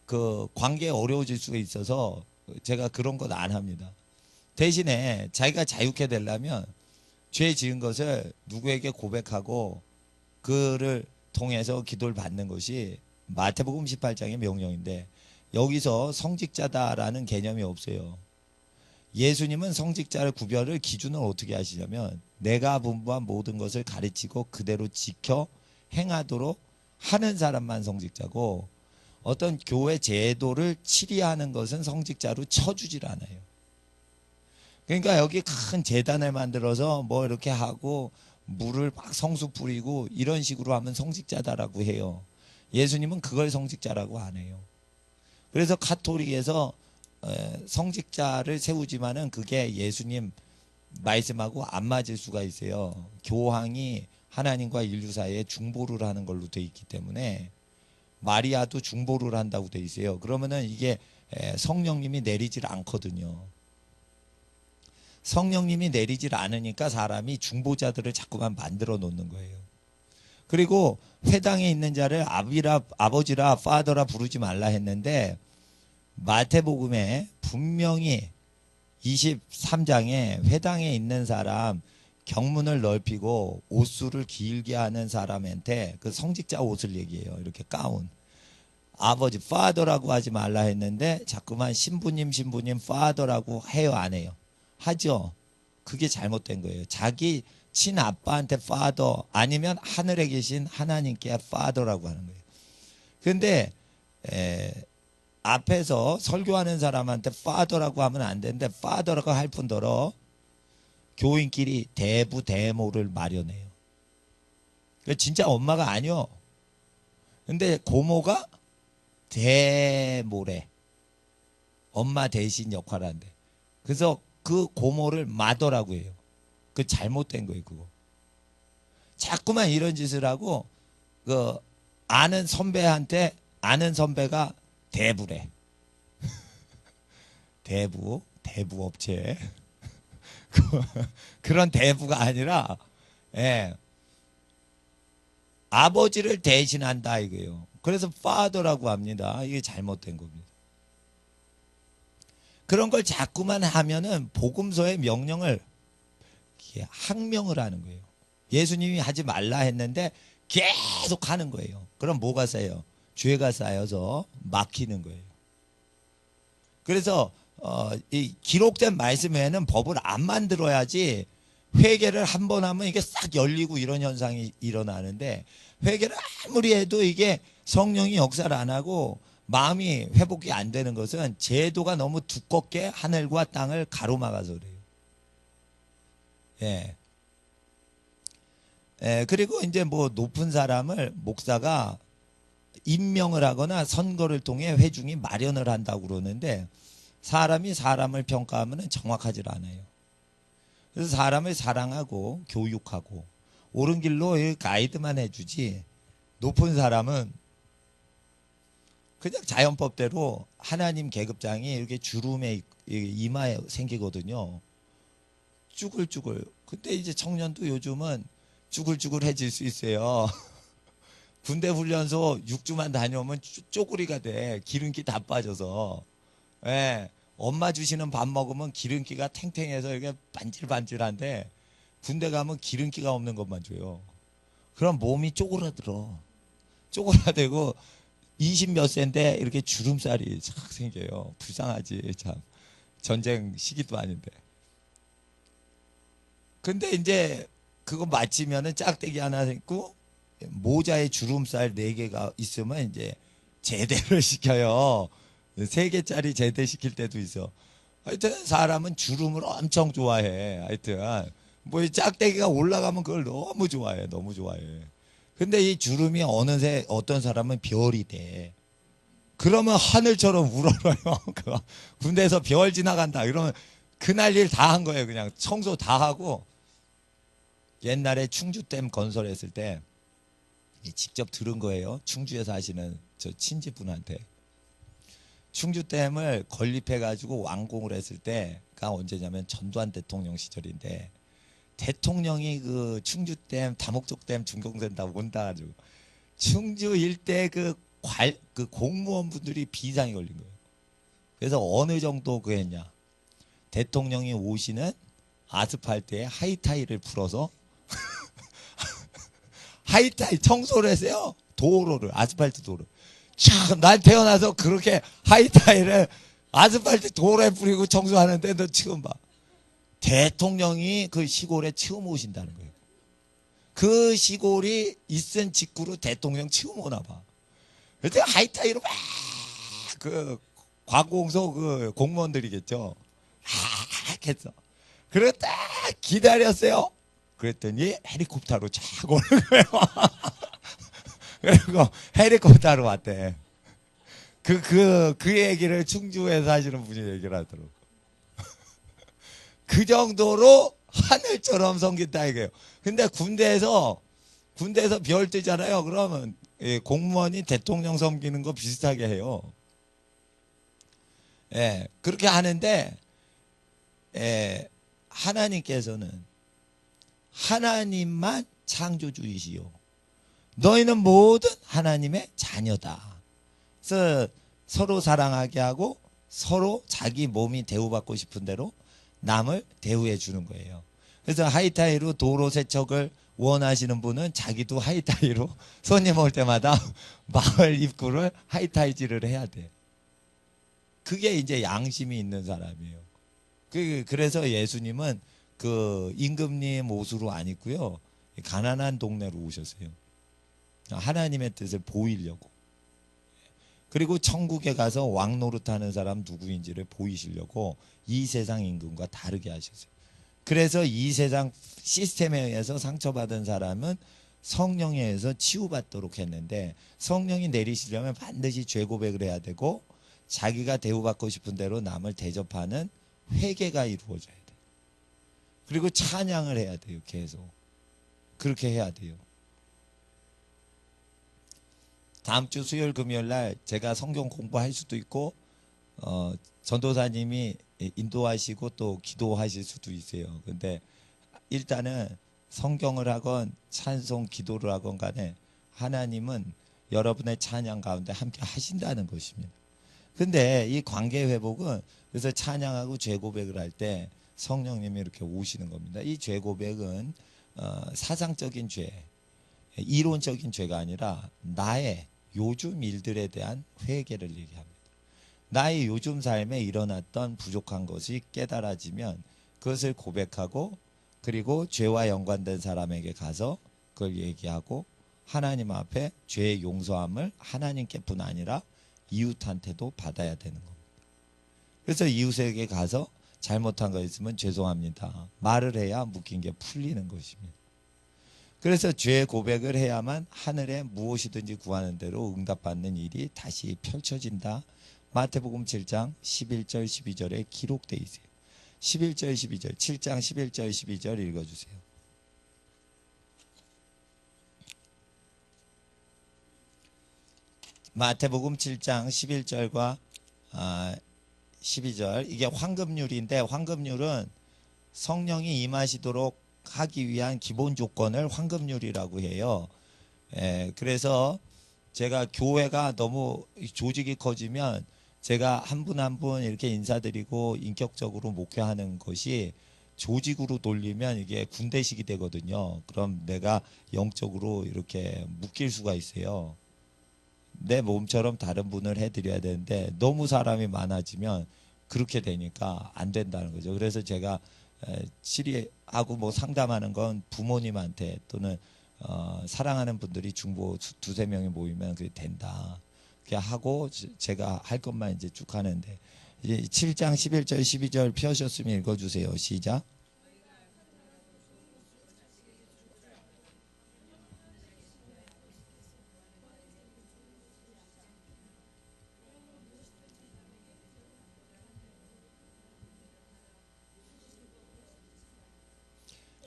그 관계에 어려워질 수가 있어서 제가 그런 건 안 합니다. 대신에 자기가 자유케 되려면 죄 지은 것을 누구에게 고백하고 그를 통해서 기도를 받는 것이 마태복음 18장의 명령인데 여기서 성직자다라는 개념이 없어요. 예수님은 성직자를 구별을 기준을 어떻게 하시냐면 내가 분부한 모든 것을 가르치고 그대로 지켜 행하도록 하는 사람만 성직자고 어떤 교회 제도를 치리하는 것은 성직자로 쳐주질 않아요. 그러니까 여기 큰 재단을 만들어서 뭐 이렇게 하고 물을 막 성수 뿌리고 이런 식으로 하면 성직자다라고 해요. 예수님은 그걸 성직자라고 안 해요. 그래서 카톨릭에서 성직자를 세우지만은 그게 예수님 말씀하고 안 맞을 수가 있어요. 교황이 하나님과 인류 사이에 중보를 하는 걸로 돼 있기 때문에 마리아도 중보를 한다고 돼 있어요. 그러면은 이게 성령님이 내리질 않거든요. 성령님이 내리질 않으니까 사람이 중보자들을 자꾸만 만들어 놓는 거예요. 그리고 회당에 있는 자를 아버지라 파더라 부르지 말라 했는데 마태복음에 분명히 23장에 회당에 있는 사람 경문을 넓히고 옷수를 길게 하는 사람한테 그 성직자 옷을 얘기해요. 이렇게 가운. 아버지 파더라고 하지 말라 했는데 자꾸만 신부님 파더라고 해요, 안 해요? 하죠. 그게 잘못된 거예요. 자기 친아빠한테 파더 아니면 하늘에 계신 하나님께 파더라고 하는 거예요. 그런데 앞에서 설교하는 사람한테 파더라고 하면 안 되는데 파더라고 할 뿐더러 교인끼리 대부 대모를 마련해요. 진짜 엄마가 아니요. 근데 고모가 대모래. 엄마 대신 역할을 한대. 그래서 그 고모를 마더라고 해요. 그 잘못된 거예요, 그거. 자꾸만 이런 짓을 하고 그 아는 선배한테 아는 선배가 대부래. 대부 업체. 그런 대부가 아니라 아버지를 대신한다 이거예요. 그래서 father라고 합니다. 이게 잘못된 겁니다. 그런 걸 자꾸만 하면은 복음서의 명령을 항명을 하는 거예요. 예수님이 하지 말라 했는데 계속 하는 거예요. 그럼 뭐가 쌓여요? 죄가 쌓여서 막히는 거예요. 그래서 이 기록된 말씀에는 법을 안 만들어야지 회개를 한 번 하면 이게 싹 열리고 이런 현상이 일어나는데 회개를 아무리 해도 이게 성령이 역사를 안 하고 마음이 회복이 안 되는 것은 제도가 너무 두껍게 하늘과 땅을 가로막아서 그래요. 그리고 이제 뭐 높은 사람을 목사가 임명을 하거나 선거를 통해 회중이 마련을 한다고 그러는데 사람이 사람을 평가하면 정확하지 않아요. 그래서 사람을 사랑하고 교육하고 옳은 길로 가이드만 해주지 높은 사람은 그냥 자연법대로 하나님 계급장이 이렇게 주름에 이마에 생기거든요. 쭈글쭈글. 근데 이제 청년도 요즘은 쭈글쭈글해질 수 있어요. 군대 훈련소 6주만 다녀오면 쪼그리가 돼. 기름기 다 빠져서. 엄마 주시는 밥 먹으면 기름기가 탱탱해서 이게 반질반질한데 군대 가면 기름기가 없는 것만 줘요. 그럼 몸이 쪼그라들어. 쪼그라들고 20 몇 세인데 이렇게 주름살이 착 생겨요. 불쌍하지 참. 전쟁 시기도 아닌데. 근데 이제 그거 마치면은 짝대기 하나 있고 모자에 주름살 4개가 있으면 이제 제대를 시켜요. 3개짜리 제대 시킬 때도 있어. 하여튼 사람은 주름을 엄청 좋아해. 하여튼 뭐 짝대기가 올라가면 그걸 너무 좋아해. 너무 좋아해. 근데 이 주름이 어느새 어떤 사람은 별이 돼. 그러면 하늘처럼 우러러요. 군대에서 별 지나간다. 이러면 그날 일 다 한 거예요. 그냥 청소 다 하고. 옛날에 충주댐 건설했을 때 직접 들은 거예요. 충주에서 하시는 저 친지분한테. 충주댐을 건립해가지고 완공을 했을 때가 언제냐면 전두환 대통령 시절인데 대통령이 그 충주댐, 다목적댐 준공된다고 온다 가지고 충주 일대 그 공무원분들이 비상이 걸린 거예요. 그래서 어느 정도 그 했냐. 대통령이 오시는 아스팔트에 하이타일을 풀어서 하이타일 청소를 했어요. 도로를, 아스팔트 도로. 참, 난 태어나서 그렇게 하이타일을 아스팔트 도로에 뿌리고 청소하는데 너 지금 봐. 대통령이 그 시골에 처음 오신다는 거예요. 그 시골이 있은 직구로 대통령 처음 오나 봐. 그때 하이타일로 막 그 과공소 그 공무원들이겠죠. 막 했어. 그리고 딱 기다렸어요. 그랬더니 헬리콥터로 쫙 오는 거예요. 그리고 헬리콥터로 왔대. 그 얘기를 충주에 사시는 분이 얘기를 하더라고. 그 정도로 하늘처럼 섬긴다 이거예요. 근데 군대에서 별 뜨잖아요. 그러면 공무원이 대통령 섬기는 거 비슷하게 해요. 예, 그렇게 하는데 하나님께서는 하나님만 창조주이시요. 너희는 모든 하나님의 자녀다. 그래서 서로 사랑하게 하고 서로 자기 몸이 대우받고 싶은 대로 남을 대우해 주는 거예요. 그래서 하이타이로 도로 세척을 원하시는 분은 자기도 하이타이로 손님 올 때마다 마을 입구를 하이타이질을 해야 돼. 그게 이제 양심이 있는 사람이에요. 그래서 예수님은 그 임금님 옷으로 안 입고요. 가난한 동네로 오셨어요. 하나님의 뜻을 보이려고. 그리고 천국에 가서 왕 노릇하는 사람 누구인지를 보이시려고 이 세상 임금과 다르게 하셨어요. 그래서 이 세상 시스템에 의해서 상처받은 사람은 성령에 의해서 치유받도록 했는데, 성령이 내리시려면 반드시 죄 고백을 해야 되고 자기가 대우받고 싶은 대로 남을 대접하는 회개가 이루어져야 돼요. 그리고 찬양을 해야 돼요. 계속 그렇게 해야 돼요. 다음 주 수요일 금요일 날 제가 성경 공부할 수도 있고 전도사님이 인도하시고 또 기도하실 수도 있어요. 근데 일단은 성경을 하건 찬송 기도를 하건 간에 하나님은 여러분의 찬양 가운데 함께 하신다는 것입니다. 근데 이 관계 회복은 그래서 찬양하고 죄 고백을 할 때 성령님이 이렇게 오시는 겁니다. 이 죄 고백은 사상적인 죄, 이론적인 죄가 아니라 나의 요즘 일들에 대한 회개를 얘기합니다. 나의 요즘 삶에 일어났던 부족한 것이 깨달아지면 그것을 고백하고, 그리고 죄와 연관된 사람에게 가서 그걸 얘기하고 하나님 앞에 죄의 용서함을 하나님께뿐 아니라 이웃한테도 받아야 되는 겁니다. 그래서 이웃에게 가서 잘못한 거 있으면 죄송합니다 말을 해야 묶인 게 풀리는 것입니다. 그래서 죄 고백을 해야만 하늘에 무엇이든지 구하는 대로 응답받는 일이 다시 펼쳐진다. 마태복음 7장 11절 12절에 기록되어 있어요. 11절 12절 7장 11절 12절 읽어주세요. 마태복음 7장 11절과 12절, 이게 황금률인데 황금률은 성령이 임하시도록 하기 위한 기본 조건을 황금률이라고 해요. 그래서 제가 교회가 너무 조직이 커지면 제가 한 분 한 분 이렇게 인사드리고 인격적으로 목회하는 것이 조직으로 돌리면 이게 군대식이 되거든요. 그럼 내가 영적으로 이렇게 묶일 수가 있어요. 내 몸처럼 다른 분을 해드려야 되는데 너무 사람이 많아지면 그렇게 되니까 안 된다는 거죠. 그래서 제가 치리하고 뭐 상담하는 건 부모님한테 또는 사랑하는 분들이 중보 두세 명이 모이면 그게 된다. 그렇게 하고 제가 할 것만 이제 쭉 하는데, 이제 7장 11절 12절 펴셨으면 읽어주세요. 시작.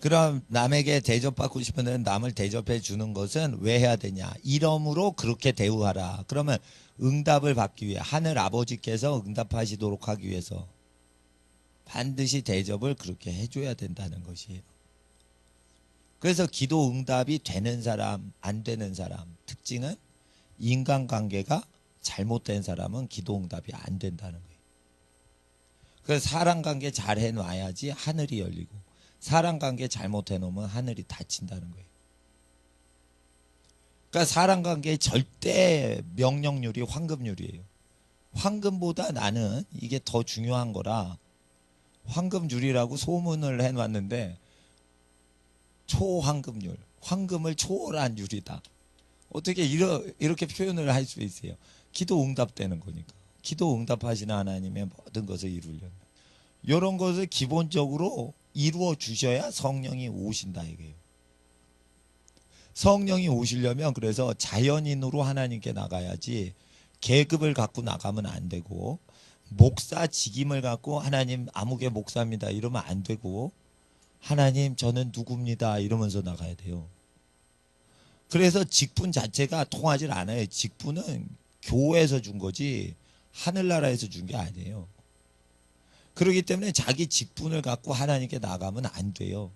그럼 남에게 대접받고 싶은 데는 남을 대접해 주는 것은 왜 해야 되냐? 이러므로 그렇게 대우하라. 그러면 응답을 받기 위해, 하늘 아버지께서 응답하시도록 하기 위해서 반드시 대접을 그렇게 해줘야 된다는 것이에요. 그래서 기도 응답이 되는 사람, 안 되는 사람 특징은 인간관계가 잘못된 사람은 기도 응답이 안 된다는 거예요. 그래서 사람관계 잘 해놔야지 하늘이 열리고, 사람관계 잘못해 놓으면 하늘이 닫힌다는 거예요. 그러니까 사람관계의 절대 명령률이 황금률이에요. 황금보다 나는 이게 더 중요한 거라 황금률이라고 소문을 해놨는데, 초황금률, 황금을 초월한 률이다. 어떻게 이렇게 표현을 할 수 있어요? 기도 응답되는 거니까. 기도 응답하시는 하나님의 모든 것을 이루려면 이런 것을 기본적으로 이루어 주셔야 성령이 오신다 이거예요. 성령이 오시려면 그래서 자연인으로 하나님께 나가야지 계급을 갖고 나가면 안 되고 목사 직임을 갖고 하나님 아무개 목사입니다 이러면 안 되고 하나님 저는 누구입니다 이러면서 나가야 돼요. 그래서 직분 자체가 통하질 않아요. 직분은 교회에서 준 거지 하늘나라에서 준 게 아니에요. 그렇기 때문에 자기 직분을 갖고 하나님께 나가면 안 돼요.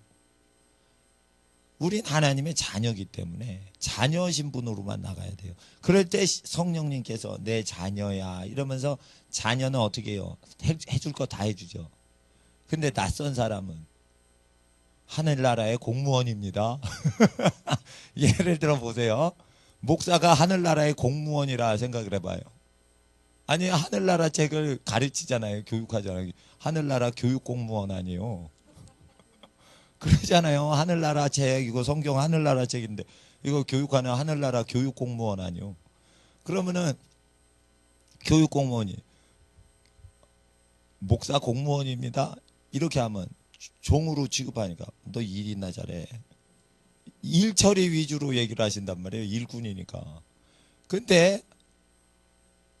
우린 하나님의 자녀이기 때문에 자녀 신분으로만 나가야 돼요. 그럴 때 성령님께서 내 자녀야 이러면서 자녀는 어떻게 해요? 해줄 거 다 해주죠. 근데 낯선 사람은 하늘나라의 공무원입니다. 예를 들어 보세요. 목사가 하늘나라의 공무원이라 생각을 해봐요. 아니 하늘나라 책을 가르치잖아요. 교육하잖아요. 하늘나라 교육공무원 아니에요. 그러잖아요. 하늘나라 책 이거 성경 하늘나라 책인데 이거 교육하는 하늘나라 교육공무원 아니요. 그러면은 교육공무원이 목사 공무원입니다. 이렇게 하면 종으로 취급하니까 너 일이나 잘해. 일 처리 위주로 얘기를 하신단 말이에요. 일꾼이니까. 근데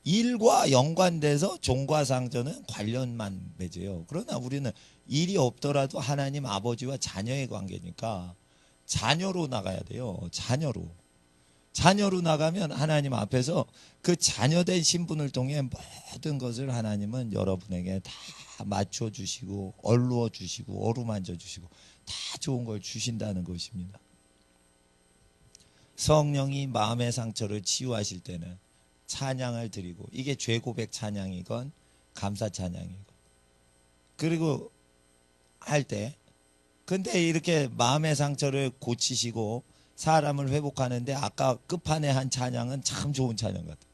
일과 연관돼서 종과 상전은 관련만 맺어요. 그러나 우리는 일이 없더라도 하나님 아버지와 자녀의 관계니까 자녀로 나가야 돼요. 자녀로 나가면 하나님 앞에서 그 자녀된 신분을 통해 모든 것을 하나님은 여러분에게 다 맞춰주시고 얼루어 주시고 어루만져 주시고 다 좋은 걸 주신다는 것입니다. 성령이 마음의 상처를 치유하실 때는 찬양을 드리고 이게 죄고백 찬양이건 감사 찬양이건 그리고 할 때 근데 이렇게 마음의 상처를 고치시고 사람을 회복하는데 아까 끝판에 한 찬양은 참 좋은 찬양 같아요.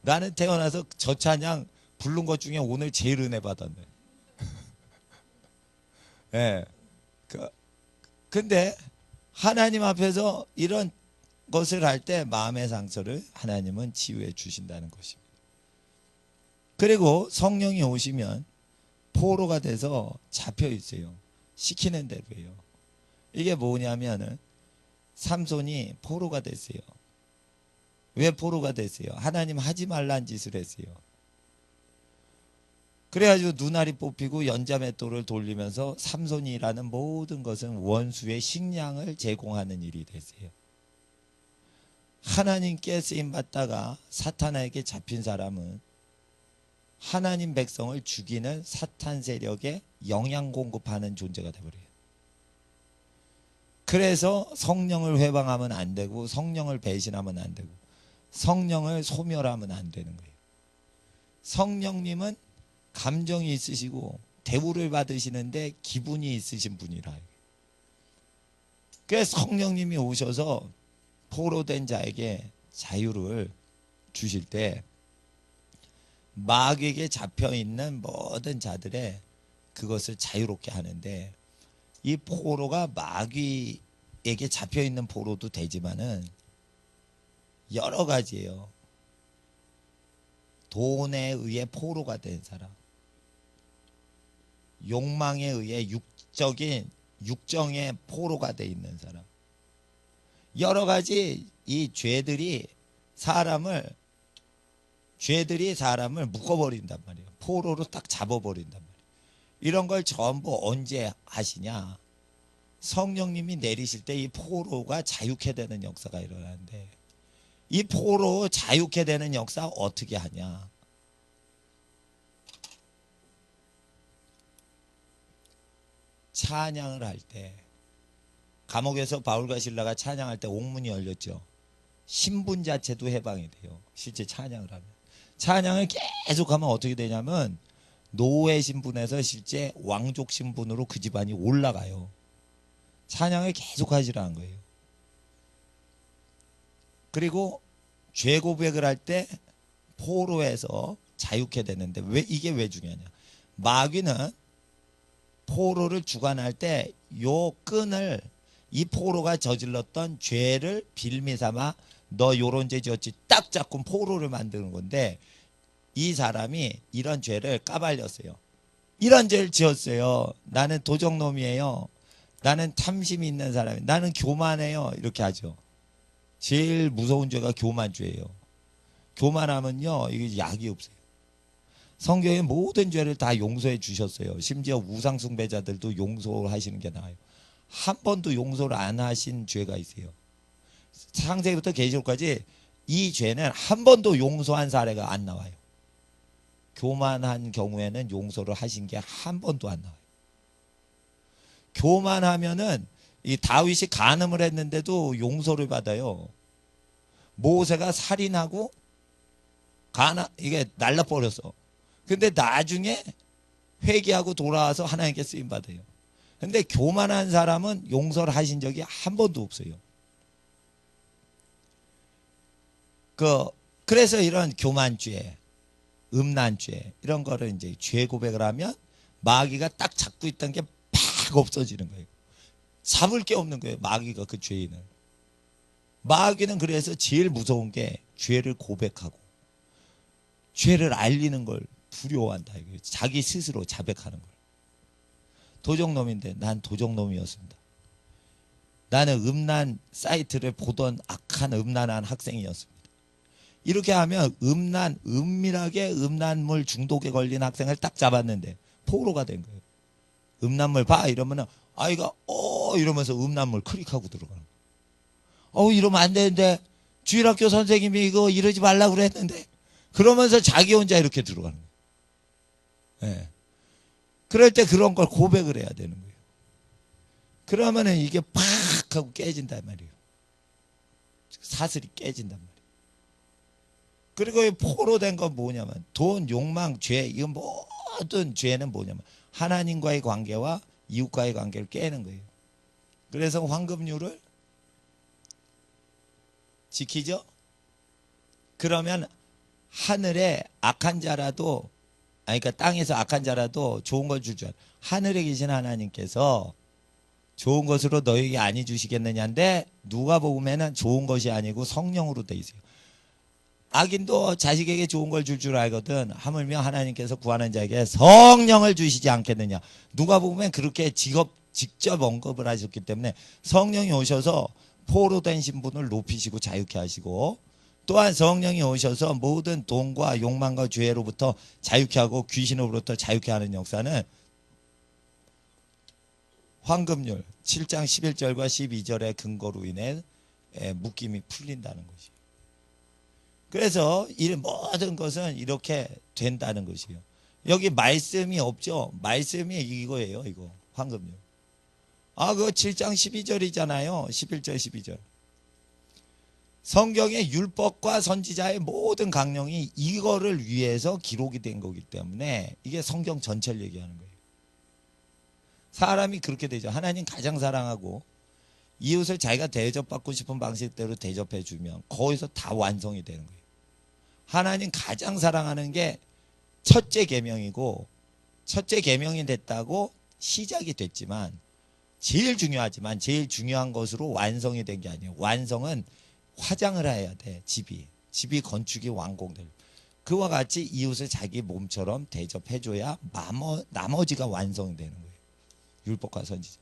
나는 태어나서 저 찬양 부른 것 중에 오늘 제일 은혜 받았네. 예. 근데 하나님 앞에서 이런 것을 할 때 마음의 상처를 하나님은 치유해 주신다는 것입니다. 그리고 성령이 오시면 포로가 돼서 잡혀 있어요. 시키는 대로 해요. 이게 뭐냐면은 삼손이 포로가 됐어요. 왜 포로가 됐어요? 하나님 하지 말란 짓을 했어요. 그래가지고 눈알이 뽑히고 연자맷돌을 돌리면서 삼손이라는 모든 것은 원수의 식량을 제공하는 일이 됐어요. 하나님께 쓰임받다가 사탄에게 잡힌 사람은 하나님 백성을 죽이는 사탄 세력에 영향 공급하는 존재가 되어버려요. 그래서 성령을 회방하면 안 되고 성령을 배신하면 안 되고 성령을 소멸하면 안 되는 거예요. 성령님은 감정이 있으시고 대우를 받으시는데 기분이 있으신 분이라. 그래서 성령님이 오셔서 포로된 자에게 자유를 주실 때 마귀에게 잡혀있는 모든 자들의 그것을 자유롭게 하는데 이 포로가 마귀에게 잡혀있는 포로도 되지만은 여러 가지예요. 돈에 의해 포로가 된 사람, 욕망에 의해 육정의 포로가 돼 있는 사람, 여러 가지 이 죄들이 사람을 묶어버린단 말이에요. 포로로 딱 잡아버린단 말이에요. 이런 걸 전부 언제 하시냐? 성령님이 내리실 때 이 포로가 자유케 되는 역사가 일어나는데 이 포로 자유케 되는 역사 어떻게 하냐? 찬양을 할 때 감옥에서 바울과 실라가 찬양할 때 옥문이 열렸죠. 신분 자체도 해방이 돼요. 실제 찬양을 하면. 찬양을 계속하면 어떻게 되냐면 노예 신분에서 실제 왕족 신분으로 그 집안이 올라가요. 찬양을 계속 하시라는 거예요. 그리고 죄 고백을 할 때 포로에서 자유케 되는데 이게 왜 중요하냐? 마귀는 포로를 주관할 때 요 끈을 이 포로가 저질렀던 죄를 빌미 삼아 너 요런 죄 지었지 딱 잡고 포로를 만드는 건데 이 사람이 이런 죄를 까발렸어요. 이런 죄를 지었어요. 나는 도적놈이에요. 나는 탐심이 있는 사람이에요. 나는 교만해요. 이렇게 하죠. 제일 무서운 죄가 교만죄예요. 교만하면요, 이게 약이 없어요. 성경의 모든 죄를 다 용서해 주셨어요. 심지어 우상숭배자들도 용서하시는 게 나아요. 한 번도 용서를 안 하신 죄가 있어요. 창세기부터 계시록까지 이 죄는 한 번도 용서한 사례가 안 나와요. 교만한 경우에는 용서를 하신 게 한 번도 안 나와요. 교만하면은 이 다윗이 간음을 했는데도 용서를 받아요. 모세가 살인하고 이게 날라버렸어. 근데 나중에 회개하고 돌아와서 하나님께 쓰임 받아요. 근데 교만한 사람은 용서를 하신 적이 한 번도 없어요. 그래서 이런 교만죄, 음란죄 이런 거를 이제 죄 고백을 하면 마귀가 딱 잡고 있던 게 팍 없어지는 거예요. 잡을 게 없는 거예요. 마귀가 그 죄인을. 마귀는 그래서 제일 무서운 게 죄를 고백하고 죄를 알리는 걸 두려워한다. 자기 스스로 자백하는 걸. 도적놈인데 난 도적놈이었습니다. 나는 음란 사이트를 보던 악한 음란한 학생이었습니다. 이렇게 하면 은밀하게 음란물 중독에 걸린 학생을 딱 잡았는데 포로가 된 거예요. 음란물 봐 이러면은 아이가 이러면서 음란물 클릭하고 들어가는 거예요. 이러면 안 되는데 주일학교 선생님이 이거 이러지 말라고 그랬는데 그러면서 자기 혼자 이렇게 들어가는 거예요. 네. 그럴 때 그런 걸 고백을 해야 되는 거예요. 그러면은 이게 팍 하고 깨진단 말이에요. 사슬이 깨진단 말이에요. 그리고 이 포로 된 건 뭐냐면 돈, 욕망, 죄 이거 모든 죄는 뭐냐면 하나님과의 관계와 이웃과의 관계를 깨는 거예요. 그래서 황금률을 지키죠. 그러면 하늘에 악한 자라도 그러니까 땅에서 악한 자라도 좋은 걸 줄 줄 알아. 하늘에 계신 하나님께서 좋은 것으로 너에게 아니 주시겠느냐인데 누가복음에는 좋은 것이 아니고 성령으로 돼 있어요. 악인도 자식에게 좋은 걸 줄 알거든. 하물며 하나님께서 구하는 자에게 성령을 주시지 않겠느냐. 누가복음엔 그렇게 직접 언급을 하셨기 때문에 성령이 오셔서 포로 된 신분을 높이시고 자유케 하시고 또한 성령이 오셔서 모든 돈과 욕망과 죄로부터 자유케 하고 귀신으로부터 자유케 하는 역사는 황금률 7장 11절과 12절의 근거로 인해 묶임이 풀린다는 것이에요. 그래서 이 모든 것은 이렇게 된다는 것이에요. 여기 말씀이 없죠. 말씀이 이거예요. 이거 황금률. 그거 7장 12절이잖아요. 11절 12절. 성경의 율법과 선지자의 모든 강령이 이거를 위해서 기록이 된 거기 때문에 이게 성경 전체를 얘기하는 거예요. 사람이 그렇게 되죠. 하나님 가장 사랑하고 이웃을 자기가 대접받고 싶은 방식대로 대접해 주면 거기서 다 완성이 되는 거예요. 하나님 가장 사랑하는 게 첫째 계명이고 첫째 계명이 됐다고 시작이 됐지만 제일 중요한 것으로 완성이 된 게 아니에요. 완성은 화장을 해야 돼. 집이 건축이 완공될. 그와 같이 이웃을 자기 몸처럼 대접해줘야 나머지가 완성이 되는 거예요. 율법과 선지자.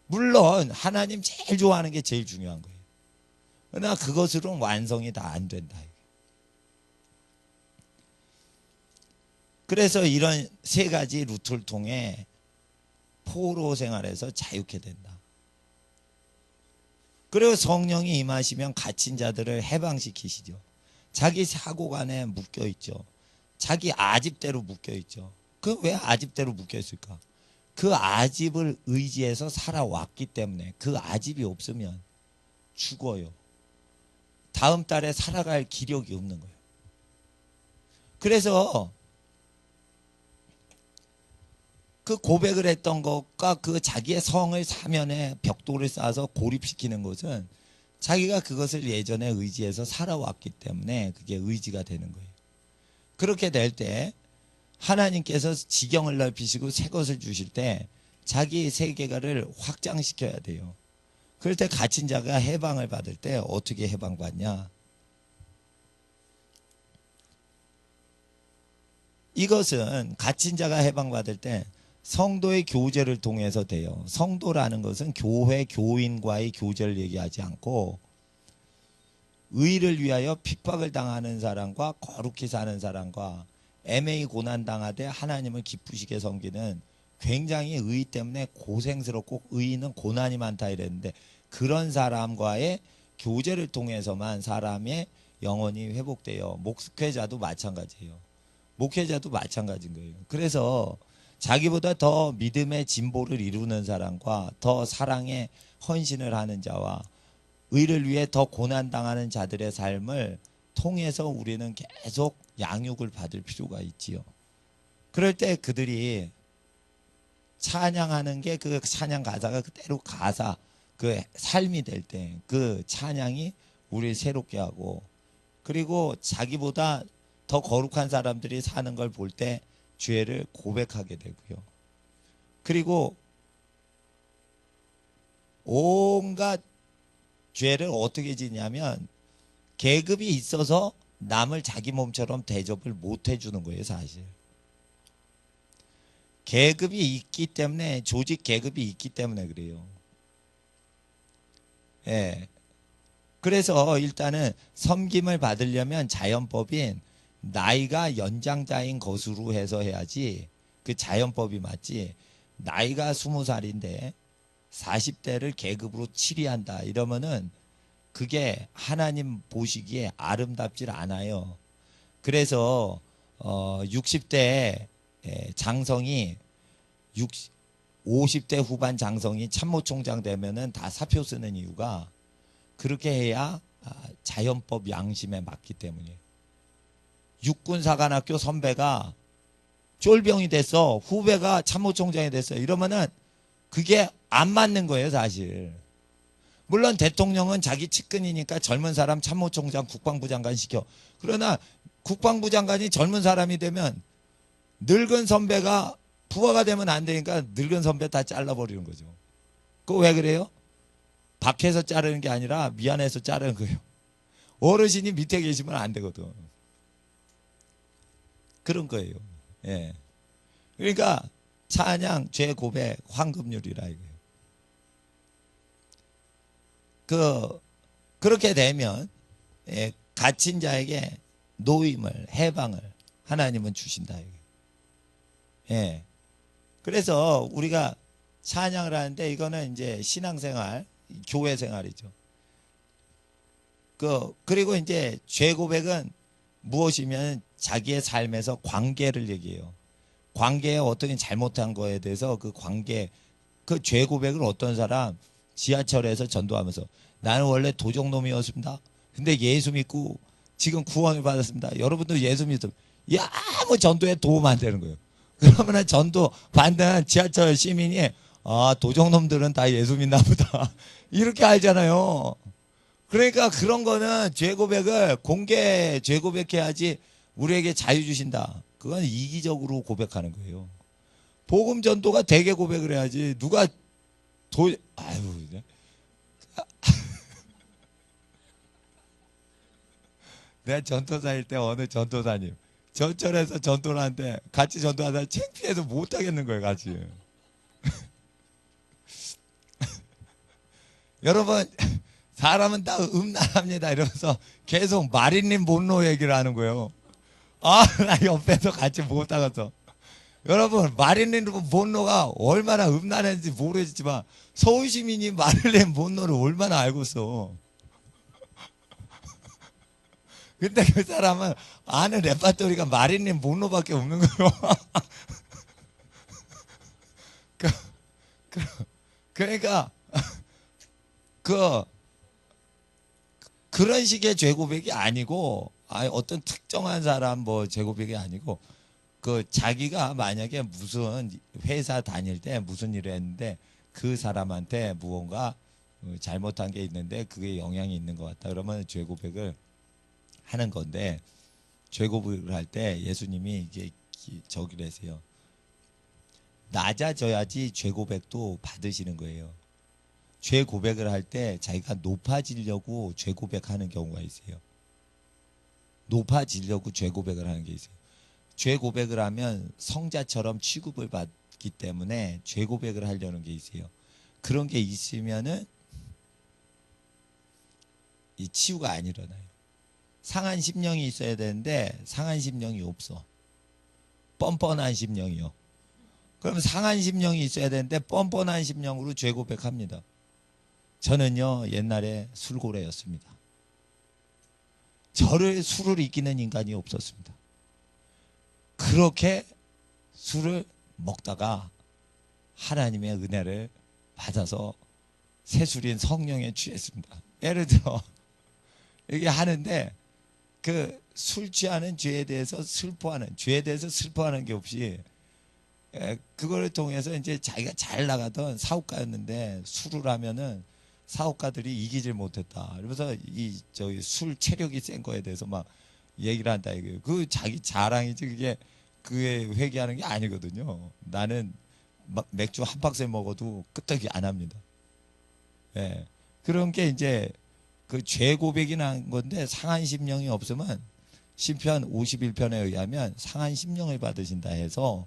물론 하나님 제일 좋아하는 게 제일 중요한 거예요. 그러나 그것으로는 완성이 다 안 된다. 그래서 이런 세 가지 루트를 통해 포로 생활에서 자유케 된다. 그리고 성령이 임하시면 갇힌 자들을 해방시키시죠. 자기 사고관에 묶여있죠. 자기 아집대로 묶여있죠. 그 왜 아집대로 묶여있을까? 그 아집을 의지해서 살아왔기 때문에 그 아집이 없으면 죽어요. 다음 달에 살아갈 기력이 없는 거예요. 그래서 그 고백을 했던 것과 그 자기의 성을 사면에 벽돌을 쌓아서 고립시키는 것은 자기가 그것을 예전에 의지해서 살아왔기 때문에 그게 의지가 되는 거예요. 그렇게 될 때 하나님께서 지경을 넓히시고 새 것을 주실 때 자기 세계관을 확장시켜야 돼요. 그럴 때 갇힌 자가 해방을 받을 때 어떻게 해방받냐? 이것은 갇힌 자가 해방받을 때 성도의 교제를 통해서 돼요. 성도라는 것은 교회 교인과의 교제를 얘기하지 않고 의를 위하여 핍박을 당하는 사람과 거룩히 사는 사람과 애매히 고난당하되 하나님을 기쁘시게 섬기는, 굉장히 의 때문에 고생스럽고 의인은 고난이 많다 이랬는데, 그런 사람과의 교제를 통해서만 사람의 영혼이 회복돼요. 목회자도 마찬가지예요. 목회자도 마찬가지인 거예요. 그래서 자기보다 더 믿음의 진보를 이루는 사람과 더 사랑에 헌신을 하는 자와 의를 위해 더 고난당하는 자들의 삶을 통해서 우리는 계속 양육을 받을 필요가 있지요. 그럴 때 그들이 찬양하는 게 그 찬양 가사가 그대로 가사, 그 삶이 될 때 그 찬양이 우리를 새롭게 하고, 그리고 자기보다 더 거룩한 사람들이 사는 걸 볼 때 죄를 고백하게 되고요. 그리고 온갖 죄를 어떻게 지냐면 계급이 있어서 남을 자기 몸처럼 대접을 못 해주는 거예요, 사실. 계급이 있기 때문에, 조직 계급이 있기 때문에 그래요. 예. 그래서 일단은 섬김을 받으려면 자연법인 나이가 연장자인 것으로 해서 해야지, 그 자연법이 맞지. 나이가 20살인데 40대를 계급으로 치리한다 이러면은 그게 하나님 보시기에 아름답질 않아요. 그래서 60대 장성이 50대 후반 장성이 참모총장 되면은 다 사표 쓰는 이유가, 그렇게 해야 자연법 양심에 맞기 때문이에요. 육군사관학교 선배가 쫄병이 됐어, 후배가 참모총장이 됐어, 이러면은 그게 안 맞는 거예요, 사실. 물론 대통령은 자기 측근이니까 젊은 사람 참모총장, 국방부 장관 시켜. 그러나 국방부 장관이 젊은 사람이 되면 늙은 선배가 부하가 되면 안 되니까 늙은 선배 다 잘라버리는 거죠. 그거 왜 그래요? 박해서 자르는 게 아니라 미안해서 자르는 거예요. 어르신이 밑에 계시면 안 되거든. 그런 거예요. 예. 그러니까 찬양, 죄 고백, 황금률이라 이거예요. 그렇게 되면 갇힌 자에게 노임을, 해방을 하나님은 주신다 이거예요. 예. 그래서 우리가 찬양을 하는데 이거는 이제 신앙생활, 교회 생활이죠. 그리고 이제 죄 고백은 무엇이면 자기의 삶에서 관계를 얘기해요. 관계에 어떻게 잘못한 거에 대해서 그 관계, 그 죄 고백을 어떤 사람 지하철에서 전도하면서, 나는 원래 도적놈이었습니다. 근데 예수 믿고 지금 구원을 받았습니다. 여러분도 예수 믿으면 아무 전도에 도움 안 되는 거예요. 그러면 전도 받는 지하철 시민이 도적놈들은 다 예수 믿나 보다 이렇게 알잖아요. 그러니까 그런 거는 죄 고백을 공개 죄 고백해야지 우리에게 자유 주신다. 그건 이기적으로 고백하는 거예요. 복음 전도가 대개 고백을 해야지. 누가 아유. 내가 전도사일 때 어느 전도사님 전철에서 전도를 하는데 같이 전도하다 창피해서 못 하겠는 거예요, 같이. 여러분, 사람은 다 음란합니다 이러면서 계속 마릴린 몬로 얘기를 하는 거예요. 나 옆에서 같이 못 하겠어. 여러분, 마릴린 몬로가 얼마나 음란했는지 모르겠지만 서울 시민이 마릴린 몬로를 얼마나 알고 있어. 근데 그 사람은 아는 레파토리가 마릴린 몬로밖에 없는 거예요. 그러니까 그런 식의 죄고백이 아니고, 어떤 특정한 사람 뭐 죄고백이 아니고, 자기가 만약에 무슨 회사 다닐 때 무슨 일을 했는데 그 사람한테 무언가 잘못한 게 있는데 그게 영향이 있는 것 같다, 그러면 죄고백을 하는 건데, 죄고백을 할 때 예수님이 이게 저기래세요. 낮아져야지 죄고백도 받으시는 거예요. 죄고백을 할 때 자기가 높아지려고 죄고백하는 경우가 있어요. 높아지려고 죄고백을 하는 게 있어요. 죄고백을 하면 성자처럼 취급을 받기 있기 때문에 죄 고백을 하려는 게 있어요. 그런 게 있으면은 이 치유가 안 일어나요. 상한 심령이 있어야 되는데 상한 심령이 없어. 뻔뻔한 심령이요. 그럼 상한 심령이 있어야 되는데 뻔뻔한 심령으로 죄 고백합니다. 저는요 옛날에 술고래였습니다. 술을 이기는 인간이 없었습니다. 그렇게 술을 먹다가 하나님의 은혜를 받아서 새술인 성령에 취했습니다. 예를 들어 이게 하는데 그 술 취하는 죄에 대해서 슬퍼하는 게 없이 그거를 통해서 이제 자기가 잘 나가던 사업가였는데 술을 하면은 사업가들이 이기질 못했다. 그래서 이 저기 술 체력이 센 거에 대해서 막 얘기를 한다 이거예요. 그 자기 자랑이지 그게 그에 회개하는 게 아니거든요. 나는 막 맥주 한 박스 먹어도 끄떡이 안 합니다. 예. 그런 게 이제 그 죄 고백이 난 건데 상한 심령이 없으면 시편 51편에 의하면 상한 심령을 받으신다 해서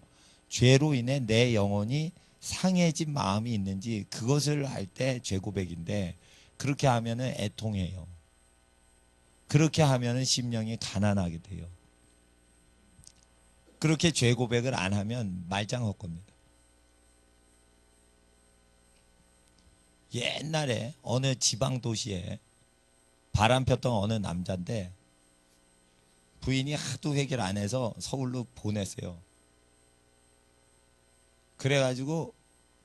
죄로 인해 내 영혼이 상해진 마음이 있는지 그것을 할 때 죄 고백인데 그렇게 하면은 애통해요. 그렇게 하면은 심령이 가난하게 돼요. 그렇게 죄 고백을 안 하면 말짱 헛겁니다. 옛날에 어느 지방 도시에 바람 폈던 어느 남자인데 부인이 하도 해결 안 해서 서울로 보냈어요. 그래가지고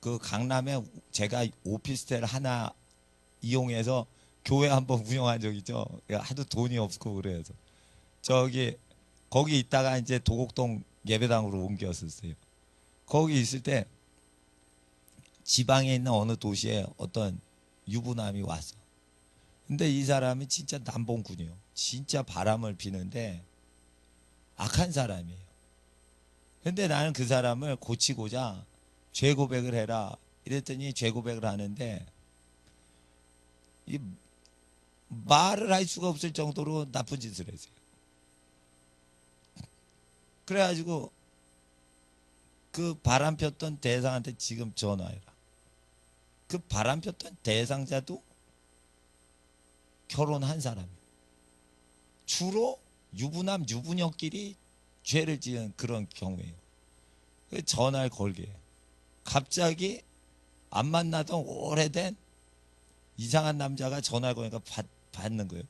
그 강남에 제가 오피스텔 하나 이용해서 교회 한번 운영한 적 있죠. 하도 돈이 없고 그래서 저기 거기 있다가 이제 도곡동 예배당으로 옮겼었어요. 거기 있을 때 지방에 있는 어느 도시에 어떤 유부남이 왔어. 근데 이 사람이 진짜 남봉꾼이요. 진짜 바람을 피는데 악한 사람이에요. 근데 나는 그 사람을 고치고자 죄 고백을 해라 이랬더니 죄 고백을 하는데 이 말을 할 수가 없을 정도로 나쁜 짓을 했어요. 그래가지고 그 바람 폈던 대상한테 지금 전화해라. 그 바람 폈던 대상자도 결혼한 사람이에요. 주로 유부남 유부녀끼리 죄를 지은 그런 경우예요. 전화를 걸게 해요. 갑자기 안 만나던 오래된 이상한 남자가 전화를 거니까 받는 거예요.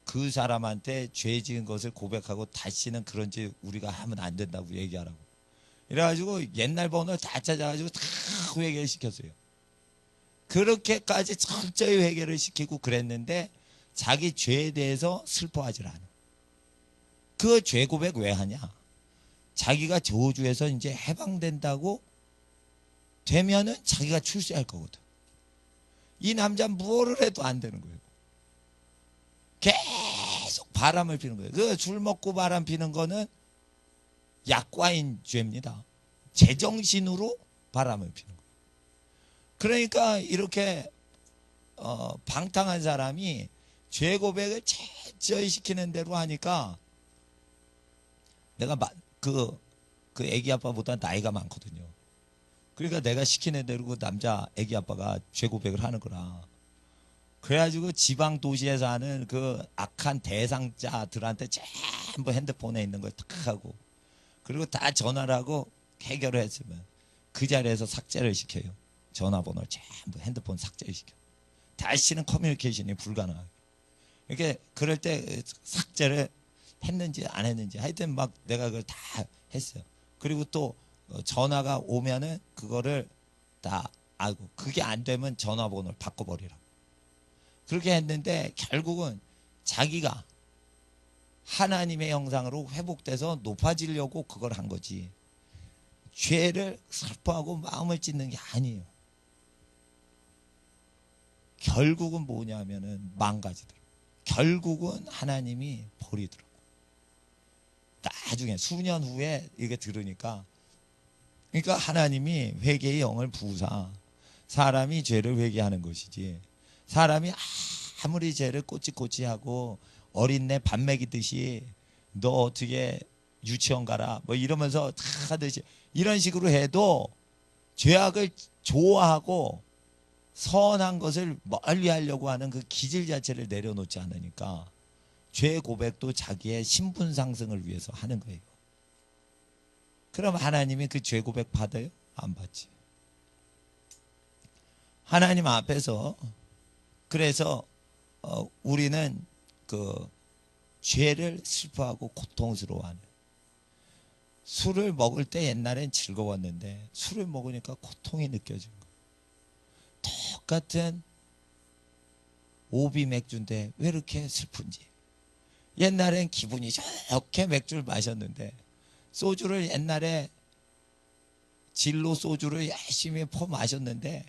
그 사람한테 죄 지은 것을 고백하고 다시는 그런 짓 우리가 하면 안 된다고 얘기하라고. 이래가지고 옛날 번호를 다 찾아가지고 다 회개를 시켰어요. 그렇게까지 철저히 회개를 시키고 그랬는데 자기 죄에 대해서 슬퍼하질 않아. 그 죄 고백 왜 하냐? 자기가 저주에서 이제 해방된다고 되면은 자기가 출세할 거거든. 이 남자는 뭐를 해도 안 되는 거예요. 계속 바람을 피는 거예요. 그 술 먹고 바람 피는 거는 약과인 죄입니다. 제정신으로 바람을 피는 거예요. 그러니까 이렇게 방탕한 사람이 죄 고백을 철저히 시키는 대로 하니까 내가 그 애기 아빠보다 나이가 많거든요. 그러니까 내가 시키는 대로 그 남자 애기 아빠가 죄 고백을 하는 거라. 그래가지고 지방 도시에 사는 그 악한 대상자들한테 전부 핸드폰에 있는 걸 탁 하고 그리고 다 전화를 하고 해결을 했으면 그 자리에서 삭제를 시켜요. 전화번호를 전부 핸드폰 삭제를 시켜. 다시는 커뮤니케이션이 불가능하게. 이렇게 그럴 때 삭제를 했는지 안 했는지 하여튼 막 내가 그걸 다 했어요. 그리고 또 전화가 오면은 그거를 다 알고 그게 안 되면 전화번호를 바꿔버리라고. 그렇게 했는데 결국은 자기가 하나님의 형상으로 회복돼서 높아지려고 그걸 한 거지. 죄를 슬퍼하고 마음을 찢는 게 아니에요. 결국은 뭐냐면은 망가지더라고. 결국은 하나님이 버리더라고. 나중에 수년 후에 이게 들으니까 그러니까 하나님이 회개의 영을 부으사 사람이 죄를 회개하는 것이지 사람이 아무리 죄를 꼬치꼬치하고 어린애 밥 먹이듯이 너 어떻게 유치원 가라 뭐 이러면서 다 하듯이 이런 식으로 해도 죄악을 좋아하고 선한 것을 멀리 하려고 하는 그 기질 자체를 내려놓지 않으니까 죄 고백도 자기의 신분 상승을 위해서 하는 거예요. 그럼 하나님이 그 죄 고백 받아요? 안 받지. 하나님 앞에서 그래서 우리는 그 죄를 슬퍼하고 고통스러워하는, 술을 먹을 때 옛날엔 즐거웠는데 술을 먹으니까 고통이 느껴진 거예요. 똑같은 오비 맥주인데 왜 이렇게 슬픈지. 옛날엔 기분이 좋게 맥주를 마셨는데 소주를 옛날에 진로 소주를 열심히 퍼 마셨는데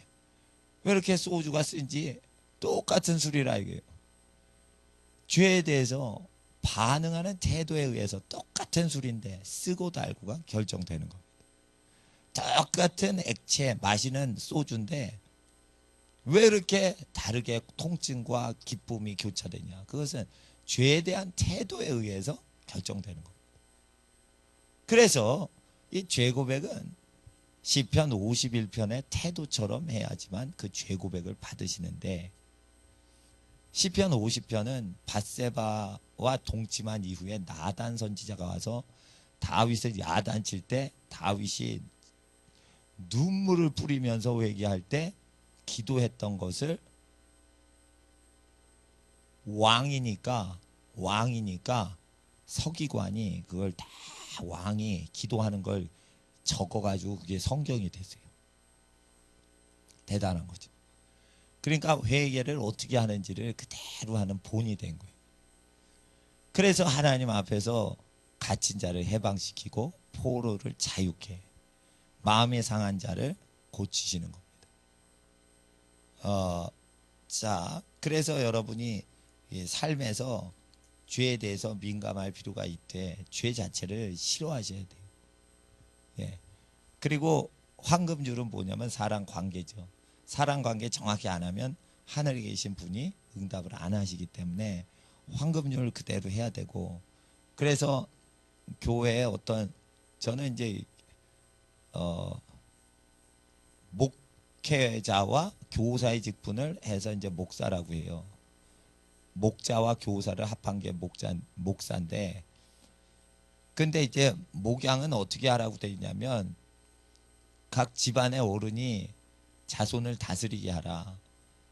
왜 이렇게 소주가 쓴지 똑같은 술이라 이거예요. 죄에 대해서 반응하는 태도에 의해서 똑같은 술인데 쓰고 달고가 결정되는 겁니다. 똑같은 액체 마시는 소주인데 왜 이렇게 다르게 통증과 기쁨이 교차되냐. 그것은 죄에 대한 태도에 의해서 결정되는 겁니다. 그래서 이 죄 고백은 시편 51편의 태도처럼 해야지만 그 죄 고백을 받으시는데, 시편 50편은 밧세바와 동침한 이후에 나단 선지자가 와서 다윗을 야단칠 때 다윗이 눈물을 뿌리면서 회개할 때 기도했던 것을 왕이니까 서기관이 그걸 다 왕이 기도하는 걸 적어가지고 그게 성경이 됐어요. 대단한 거죠. 그러니까 회개를 어떻게 하는지를 그대로 하는 본이 된 거예요. 그래서 하나님 앞에서 갇힌 자를 해방시키고 포로를 자유케, 마음이 상한 자를 고치시는 겁니다. 자, 그래서 여러분이 삶에서 죄에 대해서 민감할 필요가 있되 죄 자체를 싫어하셔야 돼요. 예. 그리고 황금줄은 뭐냐면 사랑 관계죠. 사랑 관계 정확히 안 하면 하늘에 계신 분이 응답을 안 하시기 때문에 황금률을 그대로 해야 되고, 그래서 교회에 저는 이제 목회자와 교사의 직분을 해서 이제 목사라고 해요. 목자와 교사를 합한 게 목사인데, 근데 이제 목양은 어떻게 하라고 되어 있냐면 각 집안의 어른이 자손을 다스리게 하라.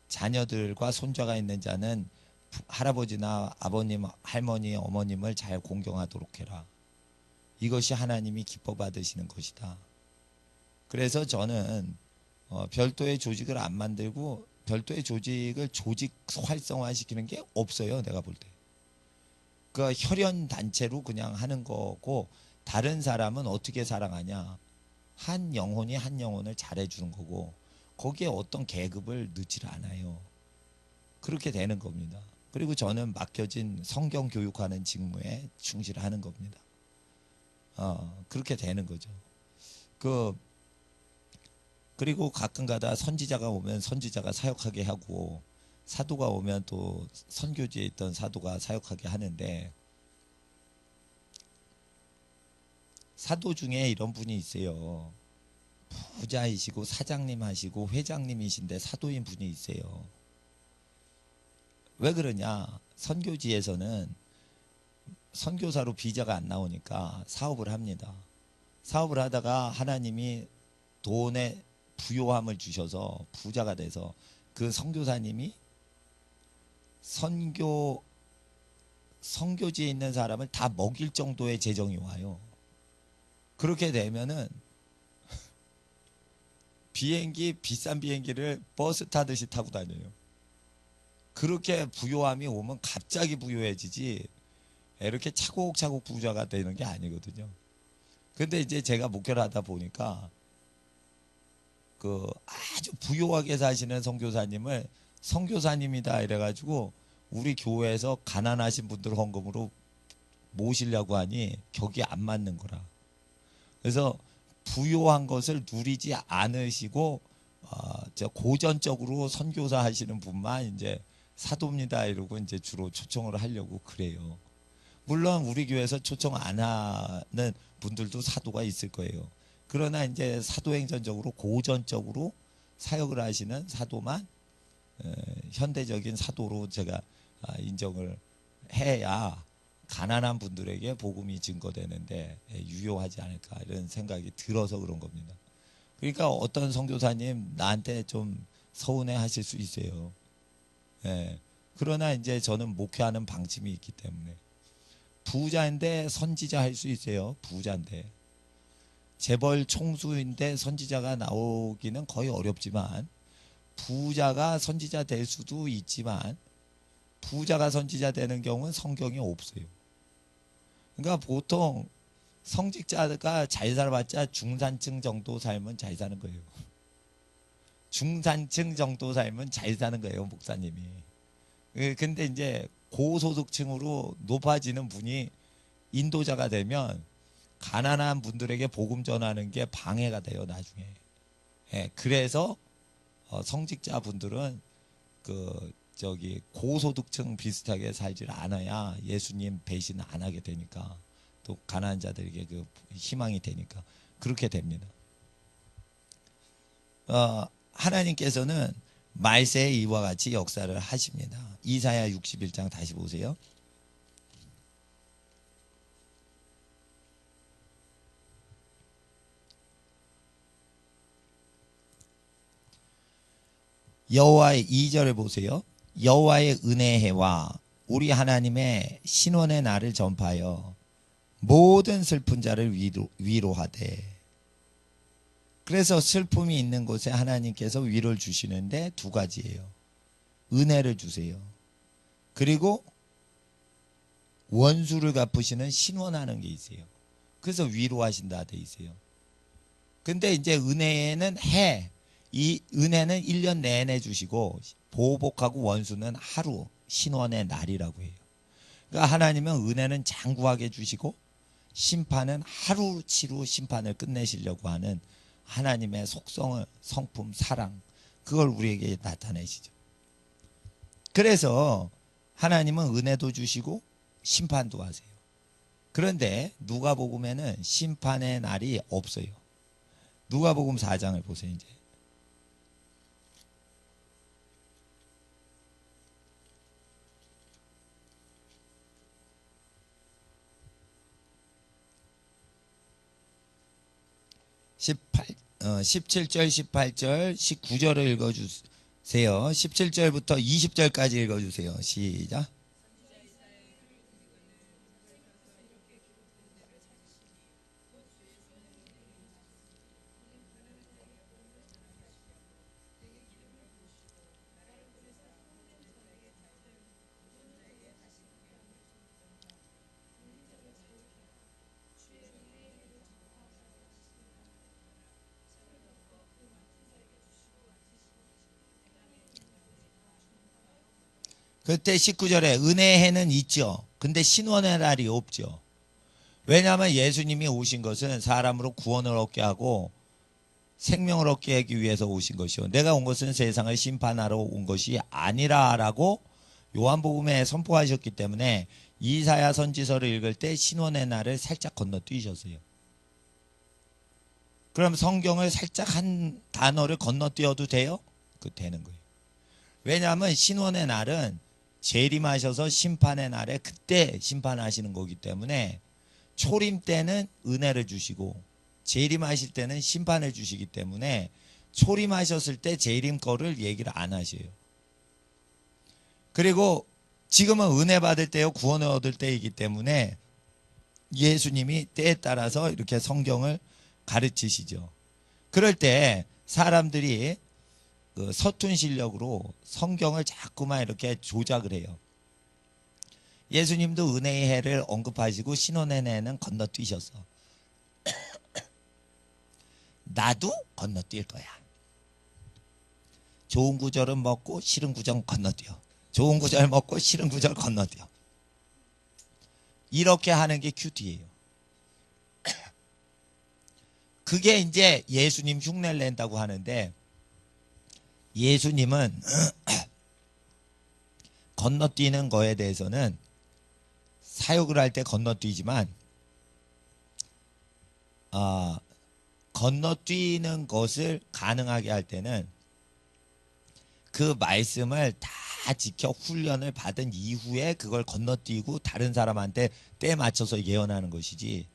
자녀들과 손자가 있는 자는 할아버지나 아버님, 할머니, 어머님을 잘 공경하도록 해라. 이것이 하나님이 기뻐 받으시는 것이다. 그래서 저는 별도의 조직을 안 만들고 별도의 조직을 조직 활성화시키는 게 없어요. 내가 볼 때. 그 혈연 단체로 그냥 하는 거고, 다른 사람은 어떻게 사랑하냐. 한 영혼이 한 영혼을 잘해주는 거고, 거기에 어떤 계급을 넣지 않아요. 그렇게 되는 겁니다. 그리고 저는 맡겨진 성경 교육하는 직무에 충실하는 겁니다. 그렇게 되는 거죠. 그리고 가끔가다 선지자가 오면 선지자가 사역하게 하고, 사도가 오면 또 선교지에 있던 사도가 사역하게 하는데, 사도 중에 이런 분이 있어요. 부자이시고 사장님 하시고 회장님이신데 사도인 분이 있어요. 왜 그러냐. 선교지에서는 선교사로 비자가 안 나오니까 사업을 합니다. 사업을 하다가 하나님이 돈의 부요함을 주셔서 부자가 돼서 그 선교사님이 선교지에 있는 사람을 다 먹일 정도의 재정이 와요. 그렇게 되면은 비싼 비행기를 버스 타듯이 타고 다녀요. 그렇게 부요함이 오면 갑자기 부요해지지 이렇게 차곡차곡 부자가 되는 게 아니거든요. 근데 이제 제가 목회를 하다 보니까 그 아주 부요하게 사시는 선교사님을 선교사님이다 이래가지고 우리 교회에서 가난하신 분들 헌금으로 모시려고 하니 격이 안 맞는 거라. 그래서 부요한 것을 누리지 않으시고 고전적으로 선교사 하시는 분만 이제 사도입니다 이러고 이제 주로 초청을 하려고 그래요. 물론 우리 교회에서 초청 안 하는 분들도 사도가 있을 거예요. 그러나 이제 사도행전적으로 고전적으로 사역을 하시는 사도만 현대적인 사도로 제가 인정을 해야 가난한 분들에게 복음이 증거되는데 유효하지 않을까 이런 생각이 들어서 그런 겁니다. 그러니까 어떤 선교사님 나한테 좀 서운해 하실 수 있어요. 예. 그러나 이제 저는 목회하는 방침이 있기 때문에 부자인데 선지자 할 수 있어요. 부자인데 재벌 총수인데 선지자가 나오기는 거의 어렵지만 부자가 선지자 될 수도 있지만 부자가 선지자 되는 경우는 성경이 없어요. 그러니까 보통 성직자가 잘 살아봤자 중산층 정도 살면 잘 사는 거예요. 중산층 정도 살면 잘 사는 거예요, 목사님이. 근데 이제 고소득층으로 높아지는 분이 인도자가 되면 가난한 분들에게 복음 전하는 게 방해가 돼요, 나중에. 예, 그래서 성직자 분들은 고소득층 비슷하게 살질 않아야 예수님 배신 안 하게 되니까, 또 가난한 자들에게 그 희망이 되니까 그렇게 됩니다. 하나님께서는 말세에 이와 같이 역사를 하십니다. 이사야 61장 다시 보세요. 여호와의 2절을 보세요. 여호와의 은혜해와 우리 하나님의 신원의 날을 전파하여 모든 슬픈 자를 위로하되. 그래서 슬픔이 있는 곳에 하나님께서 위로를 주시는데 두 가지예요. 은혜를 주세요. 그리고 원수를 갚으시는 신원하는 게 있어요. 그래서 위로하신다 돼 있어요. 근데 이제 은혜는 이 은혜는 1년 내내 주시고 보복하고 원수는 하루, 신원의 날이라고 해요. 그러니까 하나님은 은혜는 장구하게 주시고 심판은 하루치루 심판을 끝내시려고 하는 하나님의 속성을, 성품, 사랑, 그걸 우리에게 나타내시죠. 그래서 하나님은 은혜도 주시고 심판도 하세요. 그런데 누가복음에는 심판의 날이 없어요. 누가복음 4장을 보세요. 이제 17절, 18절, 19절을 읽어주세요. 17절부터 20절까지 읽어주세요. 시작. 그때 19절에 은혜의 해는 있죠. 근데 신원의 날이 없죠. 왜냐하면 예수님이 오신 것은 사람으로 구원을 얻게 하고 생명을 얻게 하기 위해서 오신 것이요. 내가 온 것은 세상을 심판하러 온 것이 아니라라고 요한복음에 선포하셨기 때문에 이사야 선지서를 읽을 때 신원의 날을 살짝 건너뛰으셨어요. 그럼 성경을 살짝 한 단어를 건너뛰어도 돼요? 그 되는 거예요. 왜냐하면 신원의 날은 재림하셔서 심판의 날에 그때 심판하시는 거기 때문에 초림 때는 은혜를 주시고 재림하실 때는 심판을 주시기 때문에 초림하셨을 때 재림 거를 얘기를 안 하셔요. 그리고 지금은 은혜 받을 때요, 구원을 얻을 때이기 때문에 예수님이 때에 따라서 이렇게 성경을 가르치시죠. 그럴 때 사람들이 그 서툰 실력으로 성경을 자꾸만 이렇게 조작을 해요. 예수님도 은혜의 해를 언급하시고 신원의 해는 건너뛰셨어. 나도 건너뛸 거야. 좋은 구절은 먹고 싫은 구절 건너뛰어. 좋은 구절 먹고 싫은 구절 건너뛰어. 이렇게 하는 게 큐티예요. 그게 이제 예수님 흉내를 낸다고 하는데, 예수님은 건너뛰는 거에 대해서는 사역을 할 때 건너뛰지만 것을 가능하게 할 때는 그 말씀을 다 지켜 훈련을 받은 이후에 그걸 건너뛰고 다른 사람한테 때 맞춰서 예언하는 것이지,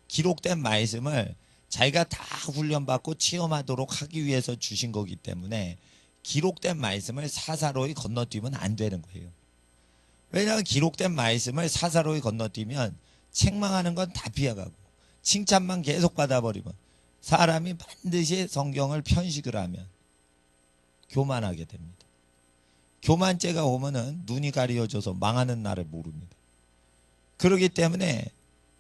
기록된 말씀을 자기가 다 훈련받고 체험하도록 하기 위해서 주신 거기 때문에 기록된 말씀을 사사로이 건너뛰면 안 되는 거예요. 왜냐하면 기록된 말씀을 사사로이 건너뛰면 책망하는 건 다 피해가고 칭찬만 계속 받아버리면 사람이 반드시 성경을 편식을 하면 교만하게 됩니다. 교만죄가 오면은 눈이 가려져서 망하는 날을 모릅니다. 그렇기 때문에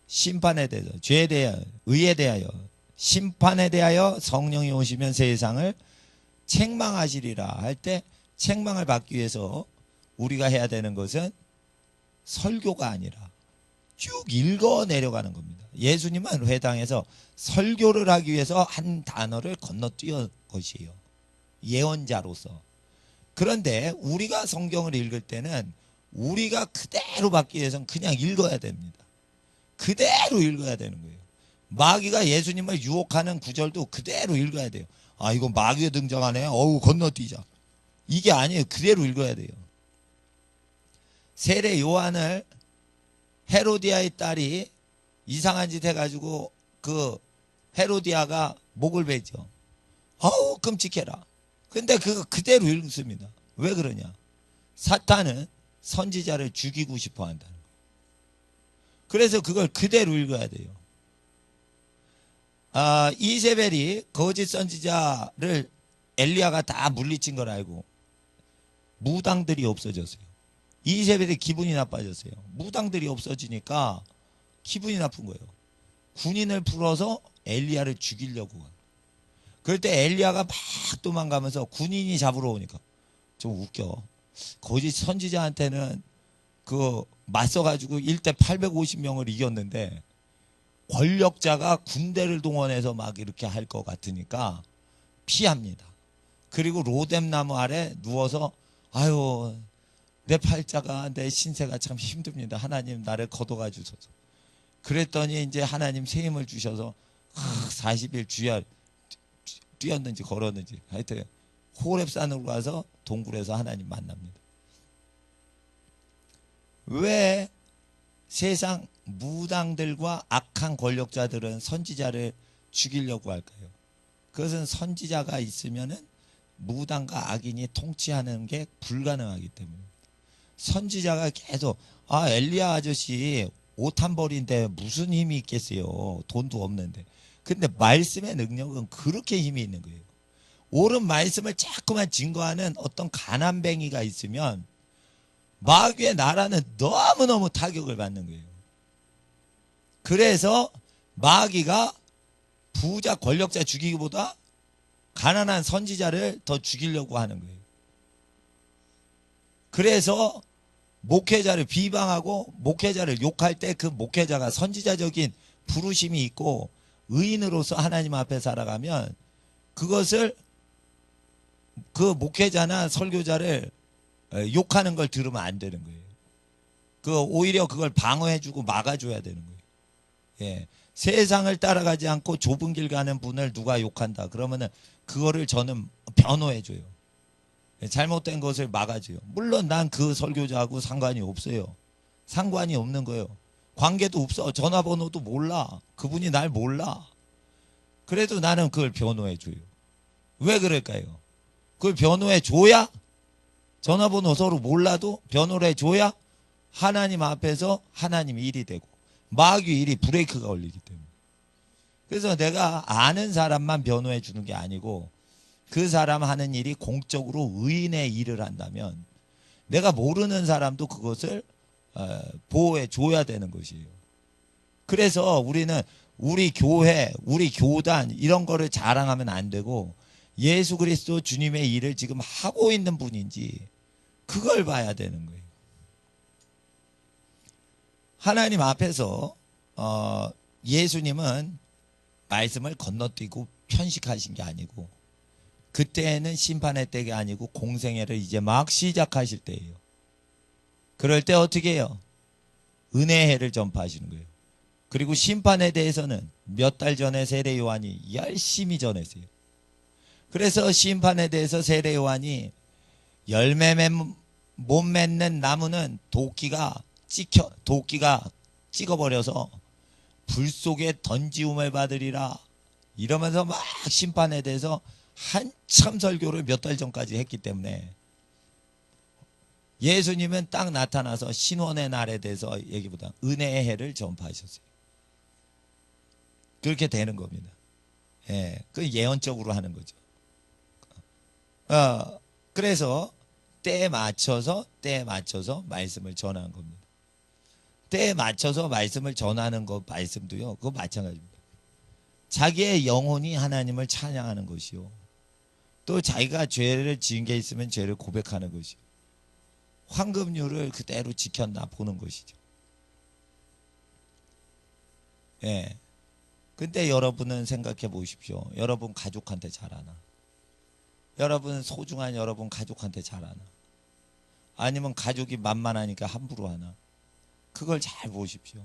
심판에 대해서, 죄에 대하여, 의에 대하여, 심판에 대하여 성령이 오시면 세상을 책망하시리라 할 때, 책망을 받기 위해서 우리가 해야 되는 것은 설교가 아니라 쭉 읽어 내려가는 겁니다. 예수님은 회당에서 설교를 하기 위해서 한 단어를 건너뛰은 것이에요. 예언자로서. 그런데 우리가 성경을 읽을 때는 우리가 그대로 받기 위해서는 그냥 읽어야 됩니다. 그대로 읽어야 되는 거예요. 마귀가 예수님을 유혹하는 구절도 그대로 읽어야 돼요. 아, 이거 마귀가 등장하네. 어우, 건너뛰자. 이게 아니에요. 그대로 읽어야 돼요. 세례 요한을 헤로디아의 딸이 이상한 짓 해가지고 그 헤로디아가 목을 베죠. 아우, 끔찍해라. 근데 그거 그대로 읽습니다. 왜 그러냐? 사탄은 선지자를 죽이고 싶어 한다는 거예요. 그래서 그걸 그대로 읽어야 돼요. 이세벨이 거짓 선지자를 엘리야가 다 물리친 걸 알고 무당들이 없어졌어요. 이세벨이 기분이 나빠졌어요. 무당들이 없어지니까 기분이 나쁜 거예요. 군인을 풀어서 엘리야를 죽이려고. 그럴 때 엘리야가 막 도망가면서 군인이 잡으러 오니까 좀 웃겨. 거짓 선지자한테는 그 맞서가지고 1대 850명을 이겼는데 권력자가 군대를 동원해서 막 이렇게 할 것 같으니까 피합니다. 그리고 로뎀나무 아래 누워서 아유, 내 팔자가, 내 신세가 참 힘듭니다. 하나님 나를 걷어가 주소서. 그랬더니 이제 하나님 새 힘을 주셔서 40일 주야 뛰었는지 걸었는지 하여튼 호렙산으로 가서 동굴에서 하나님 만납니다. 왜 세상 무당들과 악한 권력자들은 선지자를 죽이려고 할까요? 그것은 선지자가 있으면은 무당과 악인이 통치하는 게 불가능하기 때문입니다. 선지자가 계속 엘리야 아저씨 옷 한 벌인데 무슨 힘이 있겠어요. 돈도 없는데. 근데 말씀의 능력은 그렇게 힘이 있는 거예요. 옳은 말씀을 자꾸만 증거하는 어떤 가난뱅이가 있으면 마귀의 나라는 너무너무 타격을 받는 거예요. 그래서 마귀가 부자 권력자 죽이기보다 가난한 선지자를 더 죽이려고 하는 거예요. 그래서 목회자를 비방하고 목회자를 욕할 때 그 목회자가 선지자적인 부르심이 있고 의인으로서 하나님 앞에 살아가면 그것을 그 목회자나 설교자를 욕하는 걸 들으면 안 되는 거예요. 오히려 그걸 방어해주고 막아줘야 되는 거예요. 예. 세상을 따라가지 않고 좁은 길 가는 분을 누가 욕한다 그러면은 그거를 저는 변호해줘요. 잘못된 것을 막아줘요. 물론 난 그 설교자하고 상관이 없어요. 상관이 없는 거예요. 관계도 없어. 전화번호도 몰라. 그분이 날 몰라. 그래도 나는 그걸 변호해줘요. 왜 그럴까요? 그걸 변호해줘야 전화번호 서로 몰라도 변호를 해줘야 하나님 앞에서 하나님 일이 되고 마귀 일이 브레이크가 걸리기 때문에. 그래서 내가 아는 사람만 변호해 주는 게 아니고 그 사람 하는 일이 공적으로 의인의 일을 한다면 내가 모르는 사람도 그것을 보호해 줘야 되는 것이에요. 그래서 우리는 우리 교회, 우리 교단 이런 거를 자랑하면 안 되고 예수 그리스도 주님의 일을 지금 하고 있는 분인지 그걸 봐야 되는 거예요. 하나님 앞에서 예수님은 말씀을 건너뛰고 편식하신 게 아니고 그때는 심판의 때가 아니고 공생애를 이제 막 시작하실 때예요. 그럴 때 어떻게 해요? 은혜의 해를 전파하시는 거예요. 그리고 심판에 대해서는 몇 달 전에 세례 요한이 열심히 전했어요. 그래서 심판에 대해서 세례 요한이 열매 못 맺는 나무는 도끼가 찍어버려서 불 속에 던지움을 받으리라 이러면서 막 심판에 대해서 한참 설교를 몇 달 전까지 했기 때문에 예수님은 딱 나타나서 신원의 날에 대해서 얘기보다 은혜의 해를 전파하셨어요. 그렇게 되는 겁니다. 예, 그 예언적으로 하는 거죠. 그래서 때에 맞춰서 말씀을 전하는 겁니다. 때에 맞춰서 말씀을 전하는 것 말씀도요. 그거 마찬가지입니다. 자기의 영혼이 하나님을 찬양하는 것이요. 또 자기가 죄를 지은 게 있으면 죄를 고백하는 것이요. 황금률을 그대로 지켰나 보는 것이죠. 예. 근데 여러분은 생각해 보십시오. 여러분 가족한테 잘하나? 여러분 소중한 여러분 가족한테 잘하나? 아니면 가족이 만만하니까 함부로 하나? 그걸 잘 보십시오.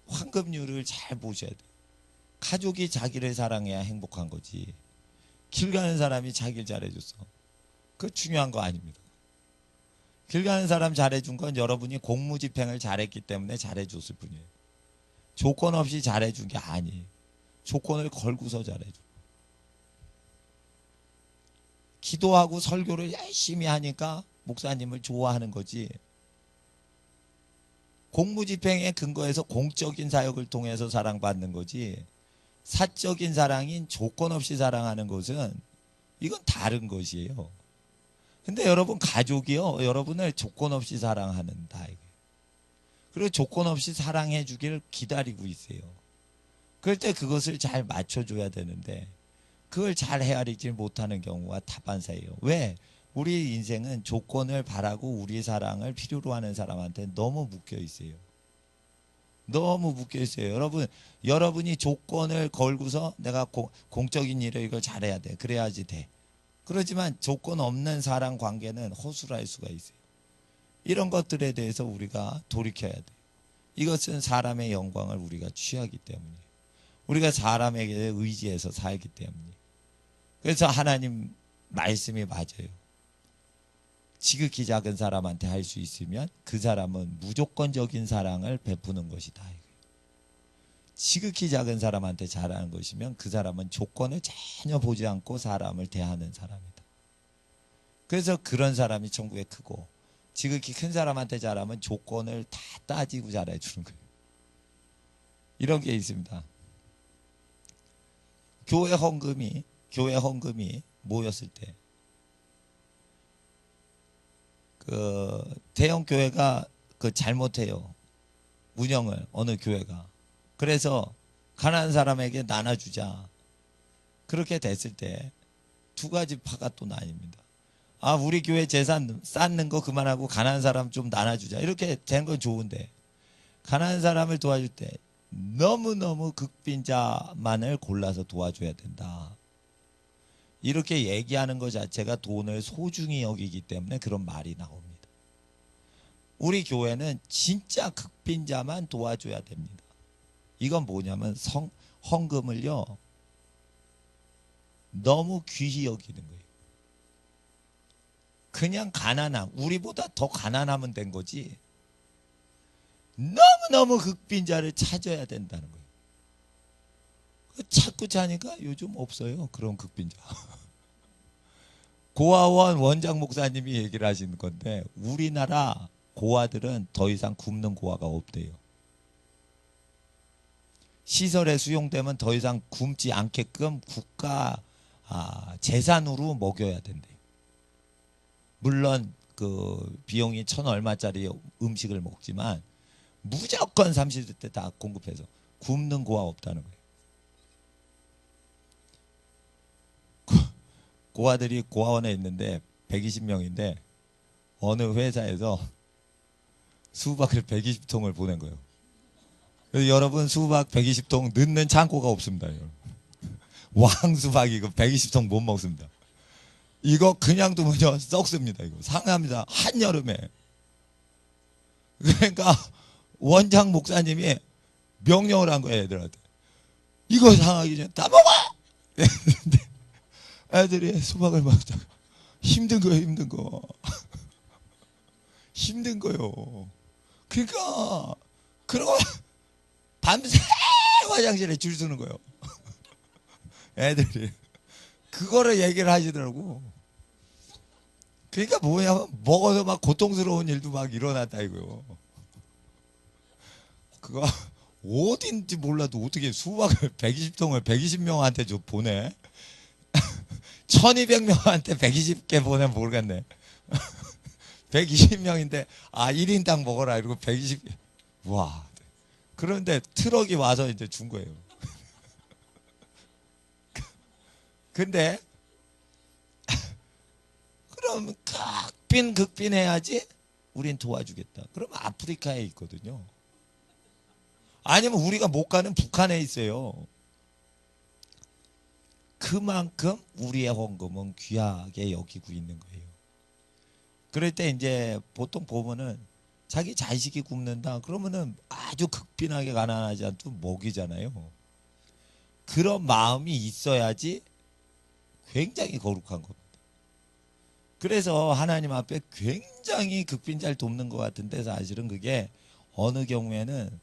황금률을 잘 보셔야 돼요. 가족이 자기를 사랑해야 행복한 거지. 길 가는 사람이 자기를 잘해줬어. 그거 중요한 거 아닙니다. 길 가는 사람 잘해준 건 여러분이 공무집행을 잘했기 때문에 잘해줬을 뿐이에요. 조건 없이 잘해준 게 아니에요. 조건을 걸고서 잘해줘. 기도하고 설교를 열심히 하니까 목사님을 좋아하는 거지. 공무집행의 근거에서 공적인 사역을 통해서 사랑받는 거지. 사적인 사랑인 조건 없이 사랑하는 것은 이건 다른 것이에요. 근데 여러분 가족이요. 여러분을 조건 없이 사랑하는다. 그리고 조건 없이 사랑해 주기를 기다리고 있어요. 그럴 때 그것을 잘 맞춰줘야 되는데 그걸 잘 헤아리지 못하는 경우가 다반사예요. 왜? 우리 인생은 조건을 바라고 우리 사랑을 필요로 하는 사람한테 너무 묶여 있어요. 너무 묶여 있어요. 여러분이 조건을 걸고서 내가 공적인 일을 이걸 잘해야 돼. 그래야지 돼. 그렇지만 조건 없는 사랑 관계는 허술할 수가 있어요. 이런 것들에 대해서 우리가 돌이켜야 돼요. 이것은 사람의 영광을 우리가 취하기 때문이에요. 우리가 사람에게 의지해서 살기 때문이에요. 그래서 하나님 말씀이 맞아요. 지극히 작은 사람한테 할 수 있으면 그 사람은 무조건적인 사랑을 베푸는 것이다. 지극히 작은 사람한테 잘하는 것이면 그 사람은 조건을 전혀 보지 않고 사람을 대하는 사람이다. 그래서 그런 사람이 천국에 크고 지극히 큰 사람한테 잘하면 조건을 다 따지고 잘해주는 거예요. 이런 게 있습니다. 교회 헌금이 모였을 때 대형 교회가 잘못해요. 운영을 어느 교회가. 그래서 가난한 사람에게 나눠주자. 그렇게 됐을 때 두 가지 파가 또 나뉩니다. 우리 교회 재산 쌓는 거 그만하고 가난한 사람 좀 나눠주자. 이렇게 된 건 좋은데 가난한 사람을 도와줄 때 너무너무 극빈자만을 골라서 도와줘야 된다. 이렇게 얘기하는 것 자체가 돈을 소중히 여기기 때문에 그런 말이 나옵니다. 우리 교회는 진짜 극빈자만 도와줘야 됩니다. 이건 뭐냐면 헌금을요 너무 귀히 여기는 거예요. 그냥 우리보다 더 가난하면 된 거지 너무너무 극빈자를 찾아야 된다는 거예요. 찾고 자니까 요즘 없어요. 그런 극빈자. 고아원 원장 목사님이 얘기를 하시는 건데 우리나라 고아들은 더 이상 굶는 고아가 없대요. 시설에 수용되면 더 이상 굶지 않게끔 국가 재산으로 먹여야 된대요. 물론 그 비용이 1,000얼마짜리 음식을 먹지만 무조건 30대 때 다 공급해서 굶는 고아 없다는 거예요. 고아들이 고아원에 있는데 120명인데 어느 회사에서 수박을 120통을 보낸 거예요. 그래서 여러분 수박 120통 넣는 창고가 없습니다. 왕수박 이거 120통 못 먹습니다. 이거 그냥 두면요 썩습니다. 이거 상합니다. 한여름에. 그러니까 원장 목사님이 명령을 한 거예요, 애들한테. 이거 상하기 전에 다 먹어! 애들이 수박을 먹다가 힘든 거예요, 힘든 거. 힘든 거요. 그러니까 그러고 밤새 화장실에 줄 서는 거예요. 애들이 그거를 얘기를 하시더라고. 그러니까 뭐야, 먹어서 막 고통스러운 일도 막 일어났다 이거요. 그거 어딘지 몰라도 어떻게 수박을 120통을 120명한테 보내? 1200명한테 120개 보내 모르겠네. 120명인데 1인당 먹어라 이러고 120개. 와. 그런데 트럭이 와서 이제 준 거예요. 근데 그럼 극빈해야지. 우린 도와주겠다. 그럼 아프리카에 있거든요. 아니면 우리가 못 가는 북한에 있어요. 그만큼 우리의 헌금은 귀하게 여기고 있는 거예요. 그럴 때 이제 보통 보면은 자기 자식이 굶는다 그러면은 아주 극빈하게 가난하지 않도 먹이잖아요. 그런 마음이 있어야지 굉장히 거룩한 겁니다. 그래서 하나님 앞에 굉장히 극빈자를 돕는 것 같은데 사실은 그게 어느 경우에는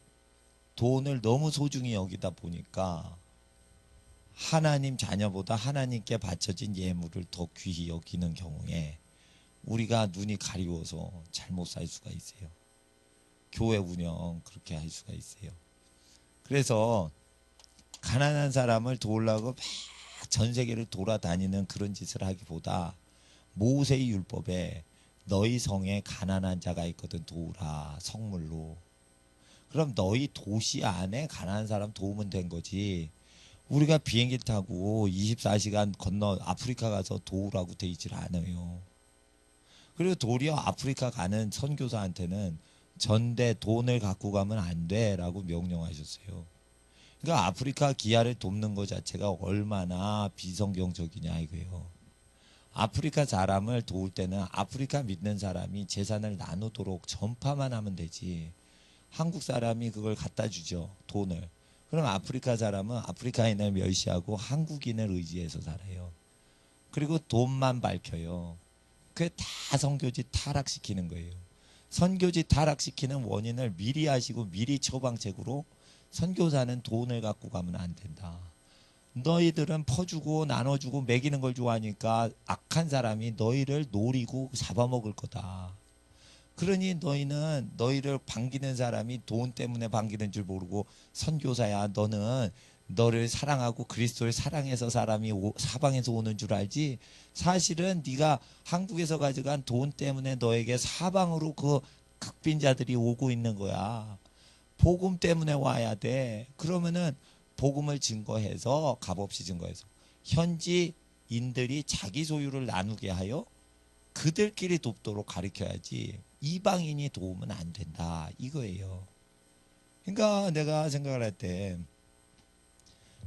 돈을 너무 소중히 여기다 보니까 하나님 자녀보다 하나님께 바쳐진 예물을 더 귀히 여기는 경우에 우리가 눈이 가리워서 잘못 살 수가 있어요. 교회 운영 그렇게 할 수가 있어요. 그래서 가난한 사람을 도우려고 막 전 세계를 돌아다니는 그런 짓을 하기보다 모세의 율법에 너희 성에 가난한 자가 있거든 도우라 성물로. 그럼 너희 도시 안에 가난한 사람 도우면 된 거지. 우리가 비행기 타고 24시간 건너 아프리카 가서 도우라고 돼 있질 않아요. 그리고 도리어 아프리카 가는 선교사한테는 전대 돈을 갖고 가면 안 돼라고 명령하셨어요. 그러니까 아프리카 기아를 돕는 것 자체가 얼마나 비성경적이냐 이거예요. 아프리카 사람을 도울 때는 아프리카 믿는 사람이 재산을 나누도록 전파만 하면 되지. 한국 사람이 그걸 갖다 주죠. 돈을. 그럼 아프리카 사람은 아프리카인을 멸시하고 한국인을 의지해서 살아요. 그리고 돈만 밝혀요. 그게 다 선교지 타락시키는 거예요. 선교지 타락시키는 원인을 미리 하시고 미리 처방책으로 선교사는 돈을 갖고 가면 안 된다. 너희들은 퍼주고 나눠주고 먹이는 걸 좋아하니까 악한 사람이 너희를 노리고 잡아먹을 거다. 그러니 너희는 너희를 반기는 사람이 돈 때문에 반기는 줄 모르고 선교사야 너는 너를 사랑하고 그리스도를 사랑해서 사람이 사방에서 오는 줄 알지. 사실은 네가 한국에서 가져간 돈 때문에 너에게 사방으로 그 극빈자들이 오고 있는 거야. 복음 때문에 와야 돼. 그러면은 복음을 증거해서 값없이 증거해서 현지인들이 자기 소유를 나누게 하여 그들끼리 돕도록 가르쳐야지 이방인이 도우면 안 된다 이거예요. 그러니까 내가 생각을 할 때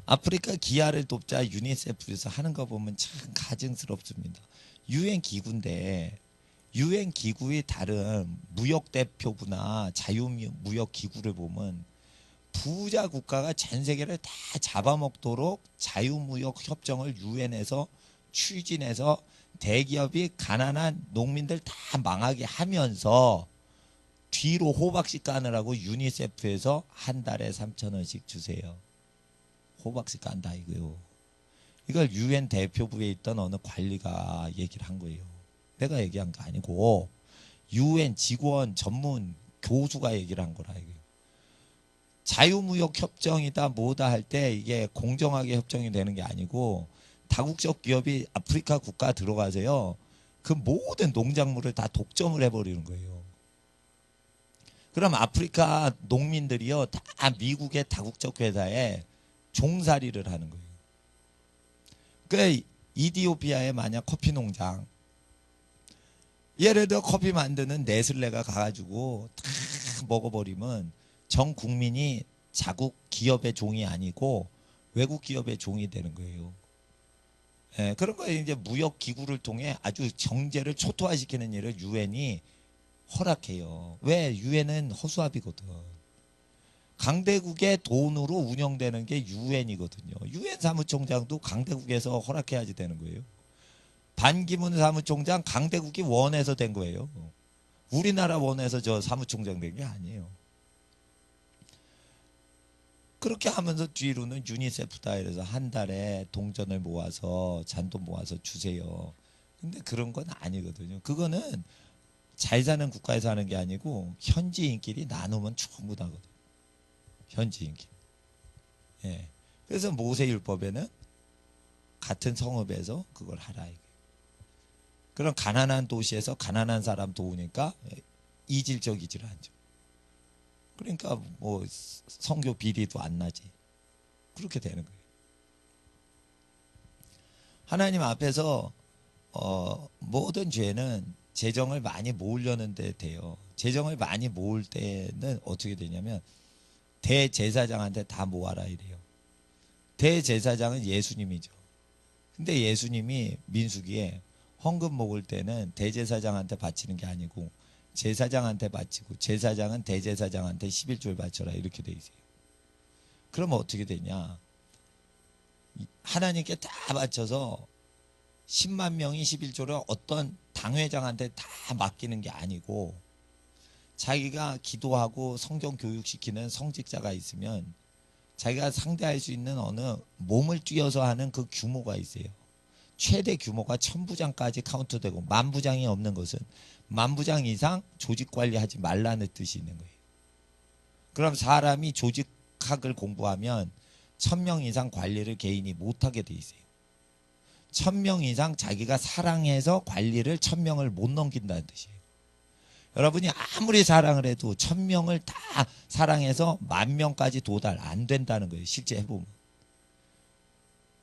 아프리카 기아를 돕자 유니세프에서 하는 거 보면 참 가증스럽습니다. 유엔 기구인데 유엔 기구의 다른 무역 대표부나 자유무역 기구를 보면 부자 국가가 전 세계를 다 잡아먹도록 자유무역 협정을 유엔에서 추진해서 대기업이 가난한 농민들 다 망하게 하면서 뒤로 호박씨 까느라고 유니세프에서 한 달에 3,000원씩 주세요. 호박씨 깐다 이거요. 이걸 유엔 대표부에 있던 어느 관리가 얘기를 한 거예요. 내가 얘기한 거 아니고 유엔 직원 전문 교수가 얘기를 한 거라 이게. 자유무역 협정이다 뭐다 할 때 이게 공정하게 협정이 되는 게 아니고 다국적 기업이 아프리카 국가 들어가서요 그 모든 농작물을 다 독점을 해버리는 거예요. 그럼 아프리카 농민들이요 다 미국의 다국적 회사에 종살이를 하는 거예요. 그 이디오피아에 만약 커피 농장 예를 들어 커피 만드는 네슬레가 가가지고 다 먹어버리면 전 국민이 자국 기업의 종이 아니고 외국 기업의 종이 되는 거예요. 예, 그런 거에 이제 무역 기구를 통해 아주 경제를 초토화시키는 일을 유엔이 허락해요. 왜? 유엔은 허수아비거든. 강대국의 돈으로 운영되는 게 유엔이거든요. 유엔 사무총장도 강대국에서 허락해야지 되는 거예요. 반기문 사무총장 강대국이 원해서 된 거예요. 우리나라 원해서 저 사무총장 된 게 아니에요. 그렇게 하면서 뒤로는 유니세프다 이래서 한 달에 동전을 모아서 잔돈 모아서 주세요. 근데 그런 건 아니거든요. 그거는 잘 사는 국가에서 하는 게 아니고 현지인끼리 나누면 충분하거든요. 현지인끼리. 예. 그래서 모세율법에는 같은 성읍에서 그걸 하라. 그런 가난한 도시에서 가난한 사람 도우니까 이질적이질 않죠. 그러니까 뭐 성교 비리도 안 나지. 그렇게 되는 거예요. 하나님 앞에서 모든 죄는 재정을 많이 모으려는 데 돼요. 재정을 많이 모을 때는 어떻게 되냐면 대제사장한테 다 모아라 이래요. 대제사장은 예수님이죠. 근데 예수님이 민수기에 헌금 먹을 때는 대제사장한테 바치는 게 아니고 제사장한테 바치고 제사장은 대제사장한테 11조를 바쳐라 이렇게 돼 있어요. 그러면 어떻게 되냐? 하나님께 다 바쳐서 10만 명이 11조를 어떤 당회장한테 다 맡기는 게 아니고 자기가 기도하고 성경 교육시키는 성직자가 있으면 자기가 상대할 수 있는 어느 몸을 뛰어서 하는 그 규모가 있어요. 최대 규모가 1000부장까지 카운트되고 10,000부장이 없는 것은 10,000부장 이상 조직 관리하지 말라는 뜻이 있는 거예요. 그럼 사람이 조직학을 공부하면 1000명 이상 관리를 개인이 못하게 돼 있어요. 1000명 이상 자기가 사랑해서 관리를 1000명을 못 넘긴다는 뜻이에요. 여러분이 아무리 사랑을 해도 1000명을 다 사랑해서 10,000명까지 도달 안 된다는 거예요. 실제 해보면.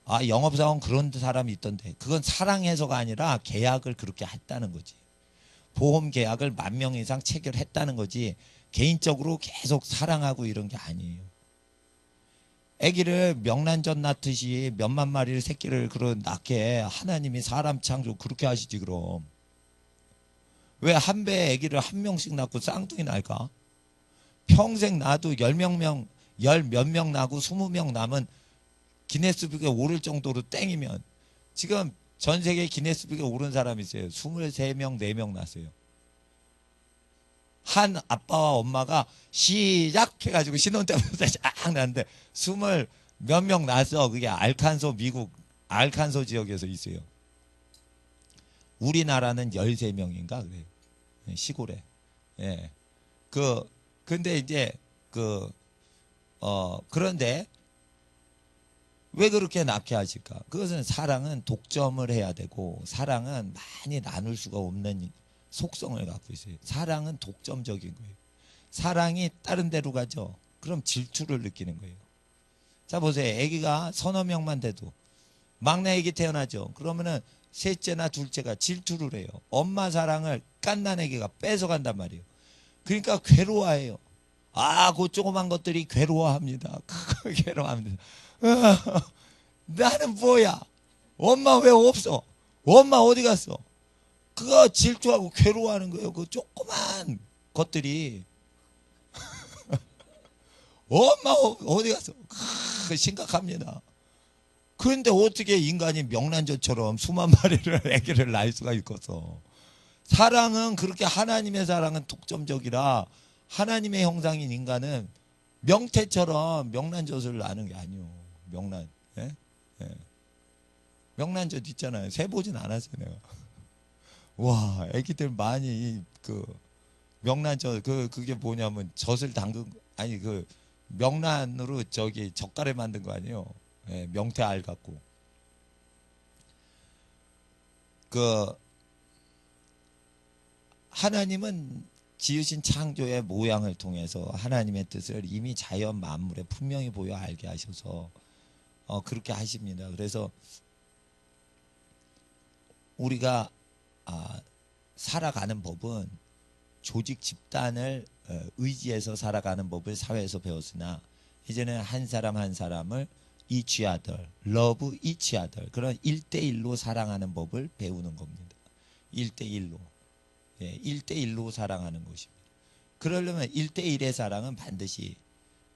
아, 영업사원 그런 사람이 있던데 그건 사랑해서가 아니라 계약을 그렇게 했다는 거지. 보험 계약을 10,000명 이상 체결했다는 거지 개인적으로 계속 사랑하고 이런 게 아니에요. 아기를 명란젓 낳듯이 몇만 마리를 새끼를 그런 낳게 하나님이 사람 창조 그렇게 하시지. 그럼 왜 한 배에 아기를 한 명씩 낳고 쌍둥이 낳을까? 평생 낳아도 10명 열 몇 명 낳고 20명 낳으면 기네스북에 오를 정도로 땡이면 지금 전 세계 기네스북에 오른 사람이 있어요. 23명 4명 낳았어요. 한 아빠와 엄마가 시작해가지고 신혼 때부터 쫙 낳는데 20 몇 명 낳았어. 그게 알칸소 미국 알칸소 지역에서 있어요. 우리나라는 13명인가 그래요. 시골에. 예. 근데 이제 그런데 왜 그렇게 낳게 하실까? 그것은 사랑은 독점을 해야 되고 사랑은 많이 나눌 수가 없는 속성을 갖고 있어요. 사랑은 독점적인 거예요. 사랑이 다른 데로 가죠. 그럼 질투를 느끼는 거예요. 자 보세요. 아기가 서너 명만 돼도 막내 아기 태어나죠. 그러면은 셋째나 둘째가 질투를 해요. 엄마 사랑을 깐난 아기가 뺏어간단 말이에요. 그러니까 괴로워해요. 아, 그 조그만 것들이 괴로워합니다. 괴로워합니다. 나는 뭐야? 엄마 왜 없어? 엄마 어디 갔어? 그거 질투하고 괴로워하는 거예요. 그 조그만 것들이. 엄마 어디 갔어? 심각합니다. 그런데 어떻게 인간이 명란젓처럼 수만 마리를 아기를 낳을 수가 있겠어? 사랑은 그렇게 하나님의 사랑은 독점적이라 하나님의 형상인 인간은 명태처럼 명란젓을 낳는 게 아니요. 명란. 예? 예. 명란젓 있잖아요. 세보진 않았어요, 내가. 와, 애기들 많이 명란젓 그게 뭐냐면 젖을 담근 아니 명란으로 저기 젓갈을 만든 거 아니에요. 예, 명태알 갖고. 하나님은 지으신 창조의 모양을 통해서 하나님의 뜻을 이미 자연 만물에 분명히 보여 알게 하셔서 그렇게 하십니다. 그래서 우리가 살아가는 법은 조직 집단을 의지해서 살아가는 법을 사회에서 배웠으나 이제는 한 사람 한 사람을 each other, love each other 그런 1대1로 사랑하는 법을 배우는 겁니다. 1대1로. 예, 1대1로 사랑하는 것입니다. 그러려면 1대1의 사랑은 반드시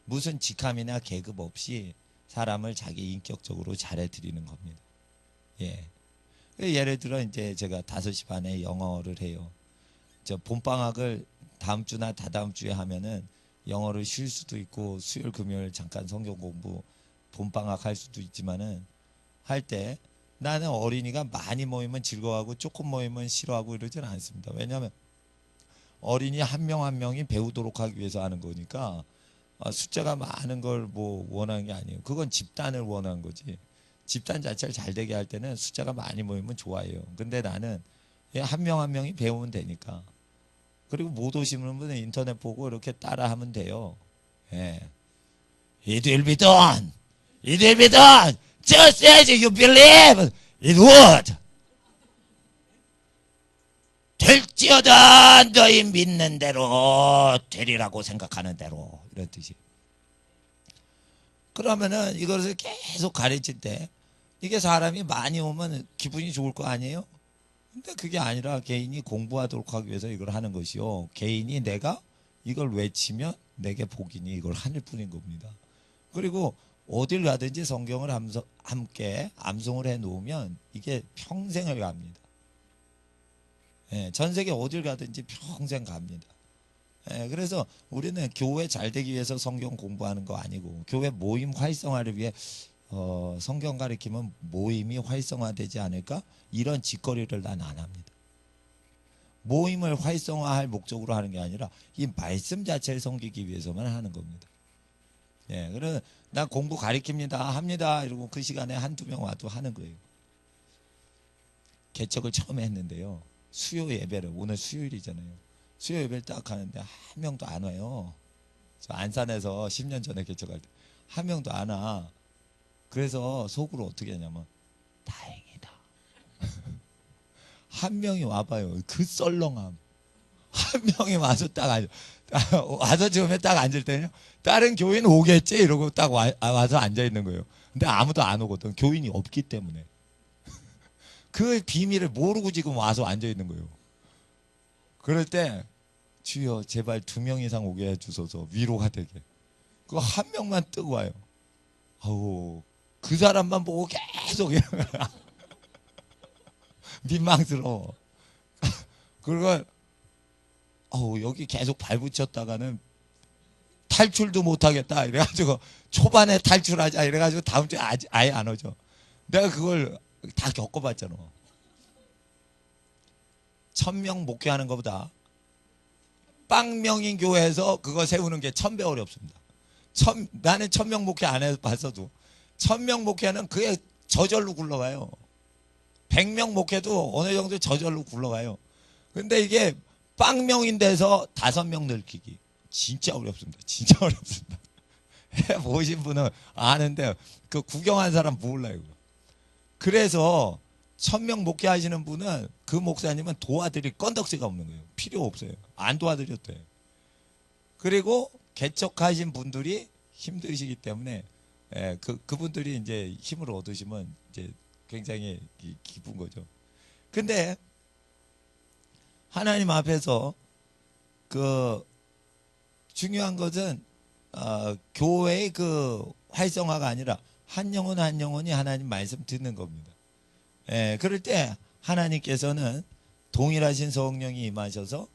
무슨 직함이나 계급 없이 사람을 자기 인격적으로 잘해드리는 겁니다. 예. 예를 들어 이제 제가 5시 반에 영어를 해요. 저 봄방학을 다음 주나 다다음 주에 하면은 영어를 쉴 수도 있고 수요일 금요일 잠깐 성경 공부 봄방학 할 수도 있지만은 할 때 나는 어린이가 많이 모이면 즐거워하고 조금 모이면 싫어하고 이러지는 않습니다. 왜냐하면 어린이 한 명 한 명이 배우도록 하기 위해서 하는 거니까 숫자가 많은 걸 뭐 원하는 게 아니에요. 그건 집단을 원하는 거지. 집단 자체를 잘 되게 할 때는 숫자가 많이 모이면 좋아해요. 근데 나는 한 명 한 명이 배우면 되니까. 그리고 못 오시는 분은 인터넷 보고 이렇게 따라하면 돼요. 예. It will be done. It will be done. Just as you believe it would. 될지어다 너희 믿는 대로 되리라고 생각하는 대로 이런 뜻이. 그러면은 이것을 계속 가르칠 때 이게 사람이 많이 오면 기분이 좋을 거 아니에요? 근데 그게 아니라 개인이 공부하도록 하기 위해서 이걸 하는 것이요. 개인이 내가 이걸 외치면 내게 복이니 이걸 하늘 뿐인 겁니다. 그리고 어딜 가든지 성경을 함께 암송을 해 놓으면 이게 평생을 갑니다. 예, 전 세계 어딜 가든지 평생 갑니다. 예, 그래서 우리는 교회 잘 되기 위해서 성경 공부하는 거 아니고 교회 모임 활성화를 위해 성경 가르치면 모임이 활성화되지 않을까? 이런 짓거리를 난 안 합니다. 모임을 활성화할 목적으로 하는 게 아니라 이 말씀 자체를 섬기기 위해서만 하는 겁니다. 예, 그래서 나 공부 가르칩니다 합니다 이러고 그 시간에 한두 명 와도 하는 거예요. 개척을 처음에 했는데요. 수요 예배를 오늘 수요일이잖아요. 수요 예배를 딱 하는데 한 명도 안 와요. 저 안산에서 10년 전에 개척할 때 한 명도 안 와. 그래서 속으로 어떻게 하냐면 다행이다. 한 명이 와봐요. 그 썰렁함. 한 명이 와서 딱 와서 처음에 딱 앉을 때는 다른 교인 오겠지 이러고 딱 와서 앉아 있는 거예요. 근데 아무도 안 오거든. 교인이 없기 때문에. 그 비밀을 모르고 지금 와서 앉아 있는 거예요. 그럴 때 주여 제발 2명 이상 오게 해주소서 위로가 되게. 그거 한 명만 뜨고 와요. 아우 그 사람만 보고 계속 민망스러워. 그걸 여기 계속 발붙였다가는 탈출도 못하겠다 이래가지고 초반에 탈출하자 이래가지고 다음 주에 아예 안 오죠. 내가 그걸 다 겪어봤잖아. 1000명 목회하는 것보다 빵명인 교회에서 그거 세우는 게 1000배 어렵습니다. 나는 1000명 목회 안 해봤어도 1000명 목회는 그게 저절로 굴러가요. 100명 목회도 어느 정도 저절로 굴러가요. 근데 이게 빵명인 데서 5명 늘리기 진짜 어렵습니다. 진짜 어렵습니다. 해보신 분은 아는데 그 구경한 사람 몰라요. 그래서 1000명 목회하시는 분은 그 목사님은 도와드릴 건덕지가 없는 거예요. 필요 없어요. 안 도와드려도 돼요. 그리고 개척하신 분들이 힘드시기 때문에 그분들이 이제 힘을 얻으시면 이제 굉장히 기쁜 거죠. 근데 하나님 앞에서 그 중요한 것은 교회의 그 활성화가 아니라 한 영혼 한 영혼이 하나님 말씀 듣는 겁니다. 그럴 때 하나님께서는 동일하신 성령이 임하셔서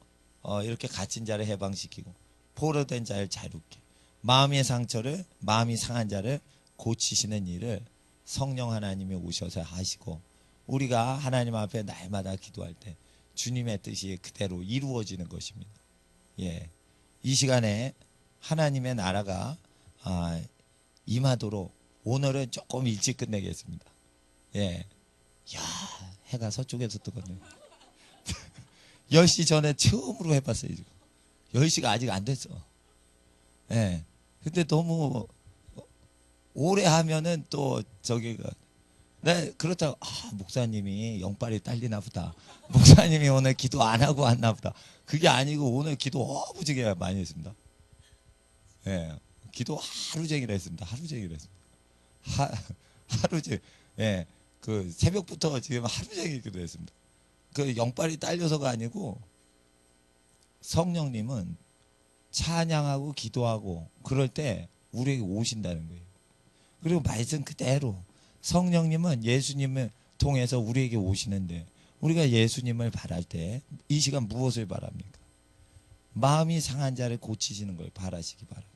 이렇게 갇힌 자를 해방시키고 포로된 자를 자유케 마음의 마음이 상한 자를 고치시는 일을 성령 하나님이 오셔서 하시고 우리가 하나님 앞에 날마다 기도할 때 주님의 뜻이 그대로 이루어지는 것입니다. 예, 이 시간에 하나님의 나라가 임하도록 오늘은 조금 일찍 끝내겠습니다. 야, 해가 서쪽에서 뜨거든요. 10시 전에 처음으로 해봤어요. 지금 10시가 아직 안 됐어. 근데 너무 오래 하면은 또 네, 그렇다고 목사님이 영빨이 딸리나 보다. 목사님이 오늘 기도 안 하고 왔나 보다. 그게 아니고 오늘 기도 어부지게 많이 했습니다. 기도 하루 종일 했습니다. 하루 종일 했습니다. 하루 종일. 그 새벽부터 지금 하루 종일 기도했습니다. 그 영빨이 딸려서가 아니고 성령님은 찬양하고 기도하고 그럴 때 우리에게 오신다는 거예요. 그리고 말씀 그대로 성령님은 예수님을 통해서 우리에게 오시는데, 우리가 예수님을 바랄 때 이 시간 무엇을 바랍니까? 마음이 상한 자를 고치시는 걸 바라시기 바랍니다.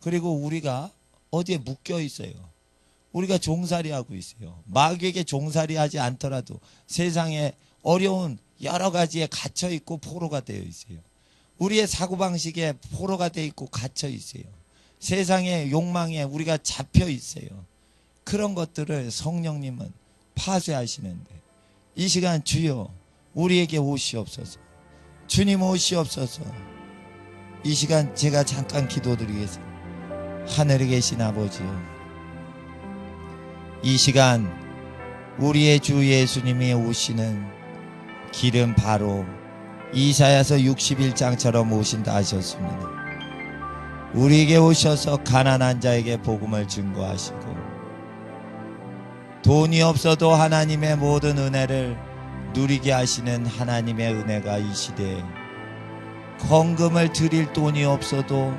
그리고 우리가 어디에 묶여 있어요. 우리가 종살이 하고 있어요. 마귀에게 종살이 하지 않더라도 세상에 어려운 여러 가지에 갇혀 있고 포로가 되어 있어요. 우리의 사고방식에 포로가 되어 있고 갇혀 있어요. 세상의 욕망에 우리가 잡혀 있어요. 그런 것들을 성령님은 파쇄하시는데, 이 시간 주여 우리에게 오시옵소서. 주님 오시옵소서. 이 시간 제가 잠깐 기도드리겠습니다. 하늘에 계신 아버지요, 이 시간 우리의 주 예수님이 오시는 길은 바로 이사야서 61장처럼 오신다 하셨습니다. 우리에게 오셔서 가난한 자에게 복음을 증거하시고, 돈이 없어도 하나님의 모든 은혜를 누리게 하시는 하나님의 은혜가 이 시대에, 헌금을 드릴 돈이 없어도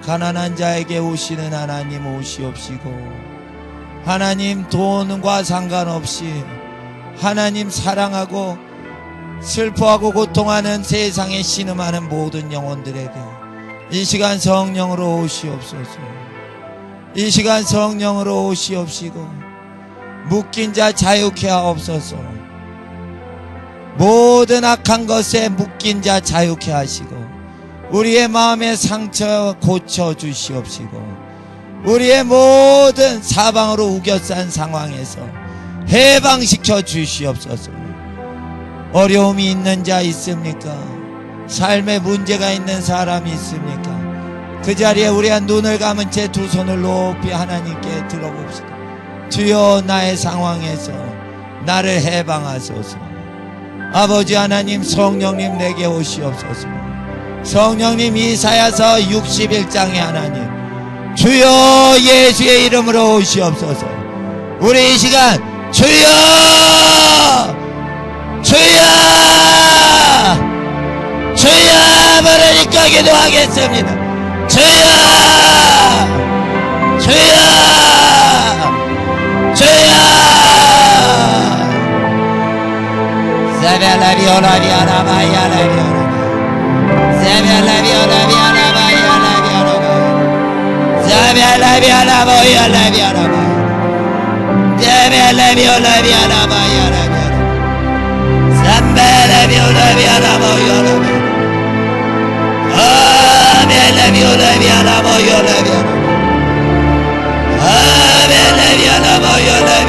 가난한 자에게 오시는 하나님 오시옵시고, 하나님 돈과 상관없이 하나님 사랑하고 슬퍼하고 고통하는 세상에 신음하는 모든 영혼들에게 이 시간 성령으로 오시옵소서. 이 시간 성령으로 오시옵시고 묶인 자 자유케 하옵소서. 모든 악한 것에 묶인 자 자유케 하시고, 우리의 마음의 상처 고쳐주시옵시고, 우리의 모든 사방으로 우겨싼 상황에서 해방시켜 주시옵소서. 어려움이 있는 자 있습니까? 삶에 문제가 있는 사람이 있습니까? 그 자리에 우리가 눈을 감은 채 두 손을 높이 하나님께 들어봅시다. 주여, 나의 상황에서 나를 해방하소서. 아버지 하나님, 성령님 내게 오시옵소서. 성령님, 이사야서 61장의 하나님, 주여 예수의 이름으로 오시옵소서. 우리 이 시간 주여 주여 주여 부르니까 기도하겠습니다. 주여 주여 주여. 세벨라비오라비아라바이아라비오라 세벨라비오라비아라바이아라비오라 세벨라비아라바이아라비오라 세벨라비오라비아라바이아라비오라 세벨라비오라비아라바이아라비오라 아벨라비오라비아라바이아라비오라 아벨라비아라바이아라비오라